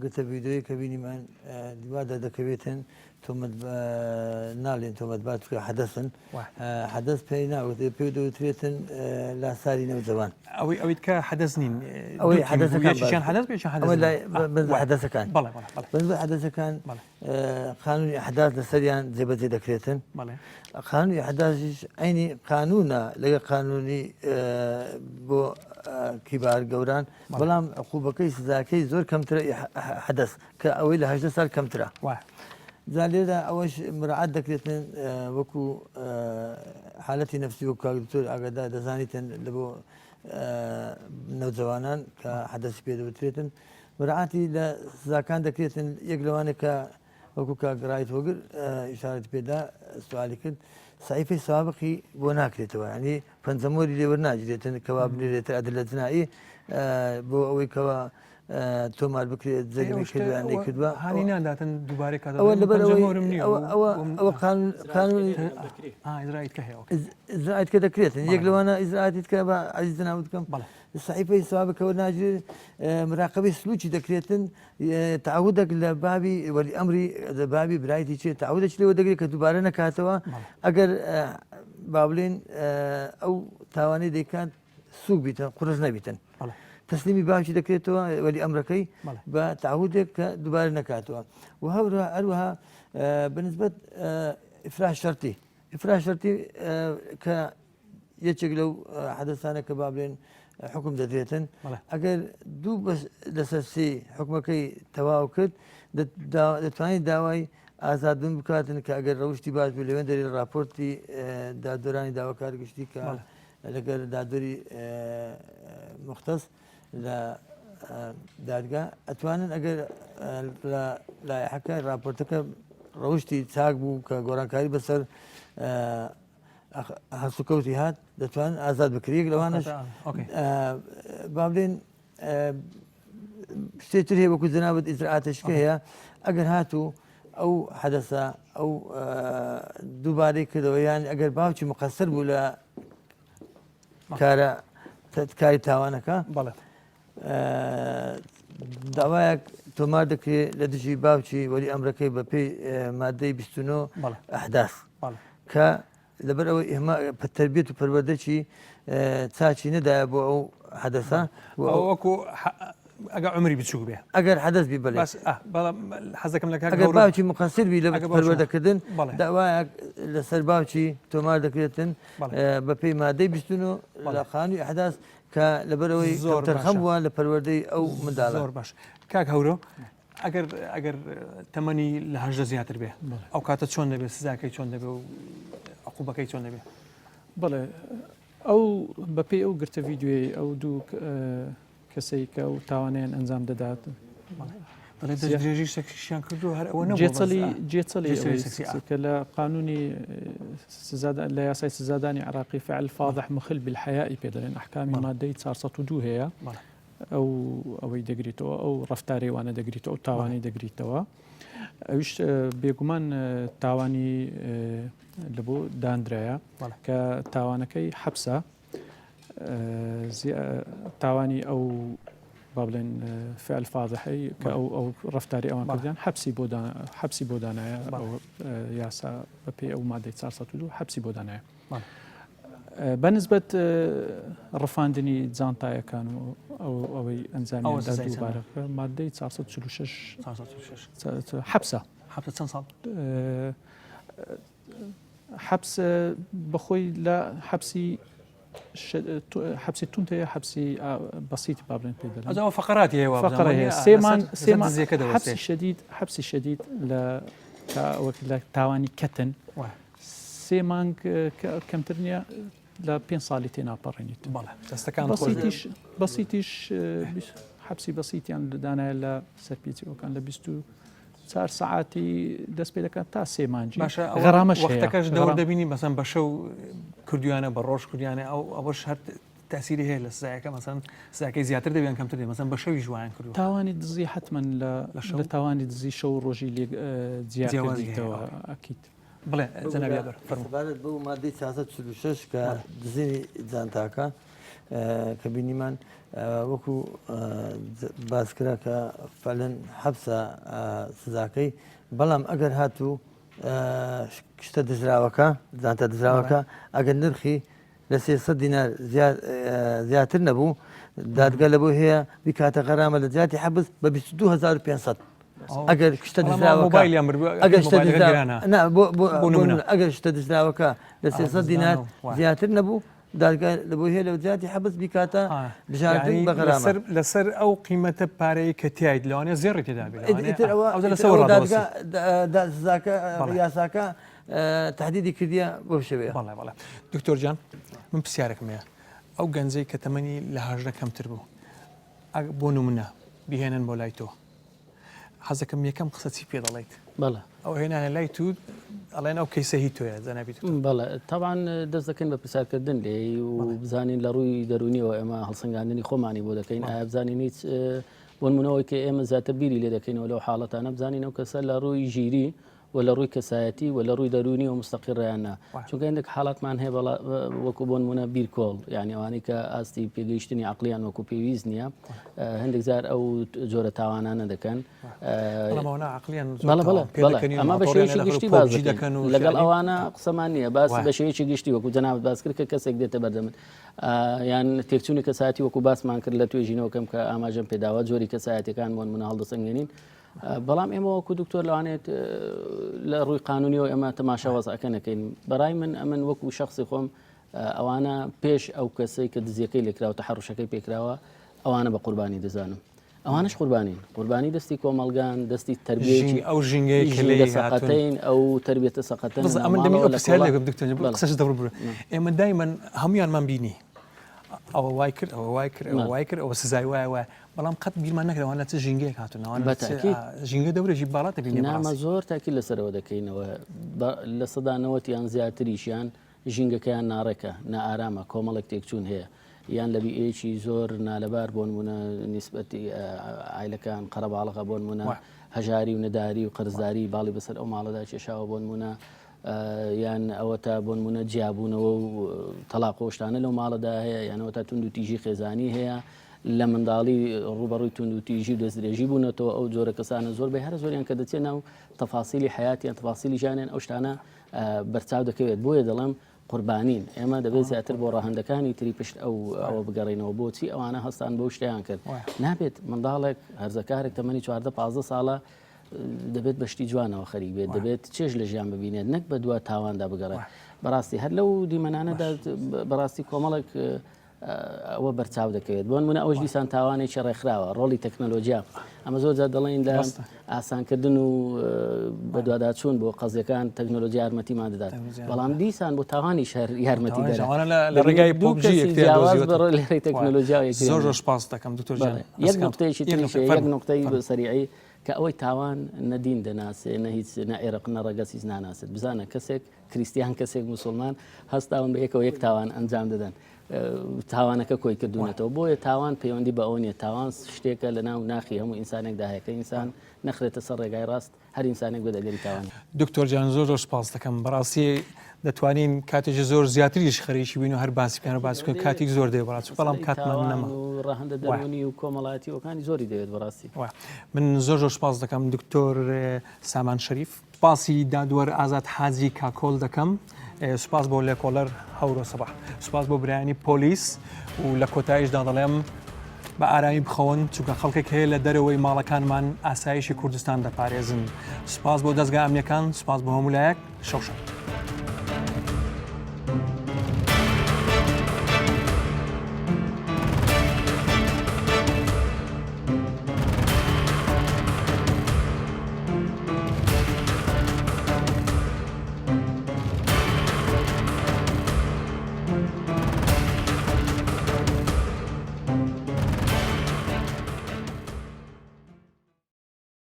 گتە ڤیدۆیی کە بینیمان دیوادە دەکەوێتن تۆمەت ناڵێن تۆمەتبار توی حەدەسن حەدەس پێی ناوت پێ دەوترێتن لاساری نەوجەوان ئەوەی کە حەدەس نین ئەوەی حەدەسەکان حەدەسەکان حەدەسەکان قانونی حەداس لەسەریان جێبەجێ دەکرێتن قانونی حەداسیش عینی قانونە لەگە قانونی بۆ کیبار گەوران بەڵام عقوبەکەی سزاکەی زۆر کەمترە حەدەس کە ئەوەی لە 18 سال کەمترە جا لێرە ئەوەش مراعات دەکرێتن وەکو حالەتی نەفسی و کاگتۆر ئاگدا دەزانیتن لە بۆ نەوجەوانان کە حەدەسی پێدەوترێتن مراعاتی لە سزاکان دەکرێتن یەک لەوانە کە وەکو کاگڕایت وەگر ئیشارەت پێدا سوالی کرد سایفەی سابقی بۆ ناکرێتەوە ینی پەنجەمۆری لێوە ناگرێتن کەوا بنێرێتە ئەدلە جنایی بۆ ئەوەی کەوا تۆمار بکرێت جەریمەی کردویان نەیکردووە هانی ناداتن دووبارەی ئەوە ئەوە قانونی ئیزرائیت کە دەکرێتن یەک لەوانە ئیزرائیت کە بە عەزیز ناوت بکەم سایفەی سابقەوە ناگرێت مراقبەی سلوکی دەکرێتن تعودێک لە بابی وەلی ئەمری بابی برایەتی چێت تعودێک لێوە دەگرێت کە دووبارە نەکاتەوە ئەگەر با بڵێن ئەو تاوانەی دەیکات سووک بیتن قورس نەبیتن تەسلیمی باوکی دەکرێتەوە وەلی ئەمرەکەی بە تعودێک کە دووبارە نەکاتەوە و هەروەها بەنسبەت ئیفراش شەرتی کە یەکێک لەو حەدەسانە کە با بڵێن حکم دەدرێتن ئەگەر دوو لەسەر سێ حکومەکەی تەواو کرد دەتوانێت داوای ئازادبوون بکاتن کە ئەگەر ڕەوشی باش بێ لەوێن دەری راپۆرتی دادۆرانی داواکار گشتی کە لەگەر دادۆری مختص لە دادگا ئەتوانن ئەگەر لایحەکە راپۆرتەکە ڕەوشی چاک بوو کە گۆڕانکاری بەسەر هەسوکەوتی هات دەتوانن ئازاد بکرێک لەوانش با بڵێن شتێتر هەیە وەکو جەنابەت ئیجرعاتشکە هەیە ئەگەر هاتوو ئەو حەدەسە ئەو دووبارەی کردەوە یان ئەگەر باوکی مقەسەر بوو لە کاری تاوانەکە داوایەک تۆمار دەکرێت لە دژی باوکی وەلی ئەمرەکەی بە پێی مادەی 29 ئەحداث کە لەبەر ئەوەی تەربیەت و پەروەردەی چاچی نەدایە بۆ ئەو حەدەسە وەکو ئەگە عمری بچوو بێ ئەگەر حەدەست بی بڵێ حەزەکەم لە ئەگەر باوکی مقەسر بی لە پەروەردەکردن داوایە لەسەر باوکی تۆمار دەکرێتن بە پێی مادەی 29 لە قانونی ئەحداث کە لەبەرەوەی تەرخەم بووە لە پەروەردەی ئەو منداڵە. زۆر باش کاک هەورۆ ئەگەر تەمەنی لە 18 زیاتر بێ ئەو کاتە چۆن دەبێت سزاکەی چۆن دەبێت و عقوبەکەی چۆن دەبێت؟ بڵێ ئەو بەپێی ئەو گرتە ڤیددیوی ئەو دوو کەسەی کە و تاوانیان ئەنجام دەدات درێژیشیان کردو جێچەلی کە لە قانونی لە یاسای سزادانی عراقی فعل فاضح مخل بالحیاء پێدەڵێن ئەحکامی مادەی 402 هەیە ئەوەی دەگریتەوە ئەو ڕفتاری وانە دەگریتەوە ئەو تاوانی دەگریتەوە ئەویش بێگومان تاوانی لە بۆ دانرایە کە تاوانەکەی حەبسە تاوانی ئەو با بڵێن فعل فاضحی کە ئەو ڕفتاری ئەوان کردیان حەبسی بۆ دانایە یاسا بەپێی ئەو مادەی 402 حەبسی بۆ دانایە بەنسبەت ڕفاندنی جانتایەکان و ئەوەی ئەنجامی دووبارەکە مادەی 446 حەبسە چەند ساڵ حەبس بەخۆی لە حەبسی تونتەیە حەبسی بەسیتی بابلێن پێدەڵێن فقراتی هەیە حەبسی شەدید لە تاوانی کەتن 3 مانگ کەمتر نییە لە 5 ساڵی تێناپەڕێنیت بەسیتیش حەبسی بەسیتیان دانایە لە سەرپێچەوەکان لە 24 ساعتی دەست پێ دەکات تا 3 مانجی غەرامەش وەختەکەش دەور دەبینی بەسەن بە شەو کردویانە بە ڕۆژ کردیانە ئەوەش هەر تاسیری هەیە لە سزایەکە مەسەن سزاکەی زیاتر دەبیان کەمتر دێ مەسەن بە شەوی ژوایان کردو تاوانی دزی حتمما لە تاوانی دزی شەو ڕۆژی لێ جیاوازیتەوە ئەکیت بڵێ جەنابیادەر فەرموبارەت بەو مادەی 446 کە دزینی جانتاکە کە بینیمان وەکو باسکرا کە فەلەن حەبسە سزاکەی بەڵام ئەگەر هاتوو شتە دزراوەکە جانتە دزراوەکە ئەگەر نرخی لە 300 دینار زیاتر نەبوو دادگا لە بۆ هەیە بیکاتە غەرامە لە جاتی حەبس بە 22500 ئەگەر شتە ئەگەر شتە دزراوەکە لە 300 دینار زیاتر نەبوو دادگا لە بۆ هەیە لە جاتی حەبس بیکاتە بژاردن بە غەرامە لەسەر ئەو قیمەتە پارەیە کە تیایت لەوانێ زێڕی تێدا سزاکە یاساکە تهدیدی کردیە بۆ شەوەیە. دکتۆر جان من پرسیارێکم هەیە ئەو گەنجەی کە تەمەنی لە 18 کەمتر بوو بۆ نمونە بیهێنن بۆ لای تۆ حەزەکەم یەکەم قسە چی پێ دەڵێیت ئەو هێنانە لای تو ئەڵێن ئەو کەیسە هی تۆیە جەنابیت بەڵێ تاوان دەست دەکەین بە پرسیارکردن لێ و بزانین لە ڕووی دەرونیەوە ئێمە هەڵسەنگاندنی خۆمانی بۆ دەکەین ئایا بزانین هیچ بۆ نمونەوەی کە ئێمە زیاتر بیری لێ دەکەینەوە لەو حاڵەتانە بزانین ئەو کەسە لە ڕووی ژیری و لە ڕووی کەسایەتی و لە ڕووی دەرونی و مستەقیڕیانە چونکە هەندێک حاڵاتمان هەیە وەکو بۆ نمونە بیرکۆڵ یعنی ئەوانەی کە ئاستی پێگەیشتنی عقلیان وەکو پێویست نییە هەندێک زار ئەو جۆرە تاوانانە دەکەن ئەمە بە شێوەیەکی گشتی باز دەکەن لەگەڵ ئەوانە قسەمان نییە باس بە شێوەیەکی گشتی وەکو جەنابەت باس کرد کە کەسێک دێتە بەردەمن یان تێکچوونی کەسایەتی وەکو باسمان کرد لە توێژینەوەکەم کە ئاماژەم پێداوە جۆری کەسایەتەکان بۆ نمونە هەڵدەسەنگێنین بەڵام ئێمە وەکو دکتۆر لەوانێت لە ڕووی قانونیەوە ئێمە تەماشا وەزعەکە نەکەین بەڕای من وەکو شخصی خۆم ئەوانە پێش ئەو کەسەی کە دزیەکەی لێکراوە تەحەڕوشەکەی پێکراوە ئەوانە بە قوربانی دەزانم ئەوانش قوربانی دەستی کۆمەلگان دەستی تربیەتی ئەو ژینگەی سەقەتین ئەو تربیێتە سەقەتەن ئەمە دەمی پرسیار لێ دکتۆر قسەش دەبڕ ئێمە دایمەن هەمویانمان بینی ئەوە وای کرد ئەوە وای کرد ئەوە سزای وایە بەڵام قەت بیرمان نەکردەوە چ ژینگەیەک هاتوونەوە ژینگە دەورێژی باڵاتە بینی نامە زۆر تاکی لەسەرەوە دەکەینەوە لە سەدانەوەیان زیاتریشیان ژینگەکەیان ناڕێکە نائارامە کۆمەڵێک تێکچوون هەیە یان لە بیئێکی زۆر نالەبار بۆن بوونە نیسبەتی ئایلەکان قەرەباڵغە بۆن بوونە هەژاری و نەداری و قەرزداری باڵی بەسەر ئەو ماڵەدا کێشاوە بۆن بوونە یان ئەوە تا بۆن بوونە جیابوونەوە و تەلاقۆشتانە لەو ماڵەدا هەیە یانەوە تا تونند و تیژی خێزانی هەیە لە منداڵی ڕوبەڕووی تونند و تیژی و دەستدرێژی بوونەتەوە ئەو جۆرە کەسانە زۆر بە هەرە زۆریان کە دەچێت ناو تەفاسیلی حیاتیان تەفاسیلی ژیانیان ئەو شتانە بەرچاو دەکەوێت بۆیە دەڵێم قوربانین ئێمە دەبێت زیاتر بۆ ڕاهەندەکانی تری پشت ئەوە بگەڕێنەوە بۆچی ئەوانە هەستان بەو شتیان کرد نابێت منداڵێک هەرزەکارێک تەمەنی 14-15 ساڵە دەبێت بەشتی جوانەوە خەریک بێت دەبێت چێژ لە ژیان ببینێت نەک بە دووە تاواندا بگەڕێت بەڕاستی هەر لەو دیمەنانەدا بەڕاستی کۆمەڵێک ئەوە بەرچاو دەکەوێت بۆن منە ئەوش دیسان تاوانێکی ڕێکخراوە ڕۆڵی تەکنۆلۆژیا ئەمە زۆر جار دەڵێن لە ئاسانکردن و بەدواداچوون بۆ قەزیەکان تەکنۆلۆژی یارمەتیمان دەدات بەڵام دیسان بۆ تاوانی شەر یارمەتی لە ڕێگای پۆبجی لەڕێی تەکنۆلۆژیا زۆر سپاس دەکەم دکتۆر جان یەک نقطەیەکی یەک نقطەی سەریعی کە ئەوەی تاوان نەدین دەناسێ نە هیچ نائێرق نەڕەگەس هیچ ناناسێت بزانە کەسێک کریستیان کەسێک مسلمان هەستاون بە یەکەوە یەک تاوان ئەنجام دەدەن تاوانەکە کۆی کردوونەتەوە بۆیە تاوان پەیوەندی بە ئەو نیە تاوان شتێکە لە ناو ناخی هەموو ئینسانێکدا هەیە کە ئینسان نەخرێتە سەر ڕێگای ڕاست هەر ئینسانێک بە دەگەری تاوان دکتۆر جان زۆر سپاس دەکەم بەڕاستی دەتوانین کاتێکی زۆر زیاتریش خەریکی بین و هەر باسییان و باسیکن کاتێک زۆر دێ بەڕاست بەڵام کاتمان نەما ڕاهەندە دەرونی و کۆمەڵایەتیەکانی زۆری دەوێت بەڕاستی من زۆر سپاس دەکەم دکتۆر سامان شەریف سپاسی دادوەر ئازاد حاجی کاکۆڵ دەکەم سپاس بۆ لێکۆڵەر هەورۆ سەباح سپاس بۆ برایانی پۆلیس و لە کۆتاییشدا دەڵێم بە ئارامی بخەون چونکە خەڵکێک هەیە لە دەرەوەی ماڵەکانمان ئاسایشی کوردستان دەپارێزن سپاس بۆ دەستگا ئەمنیەکان سپاس بۆ هەمولایەک شەوشە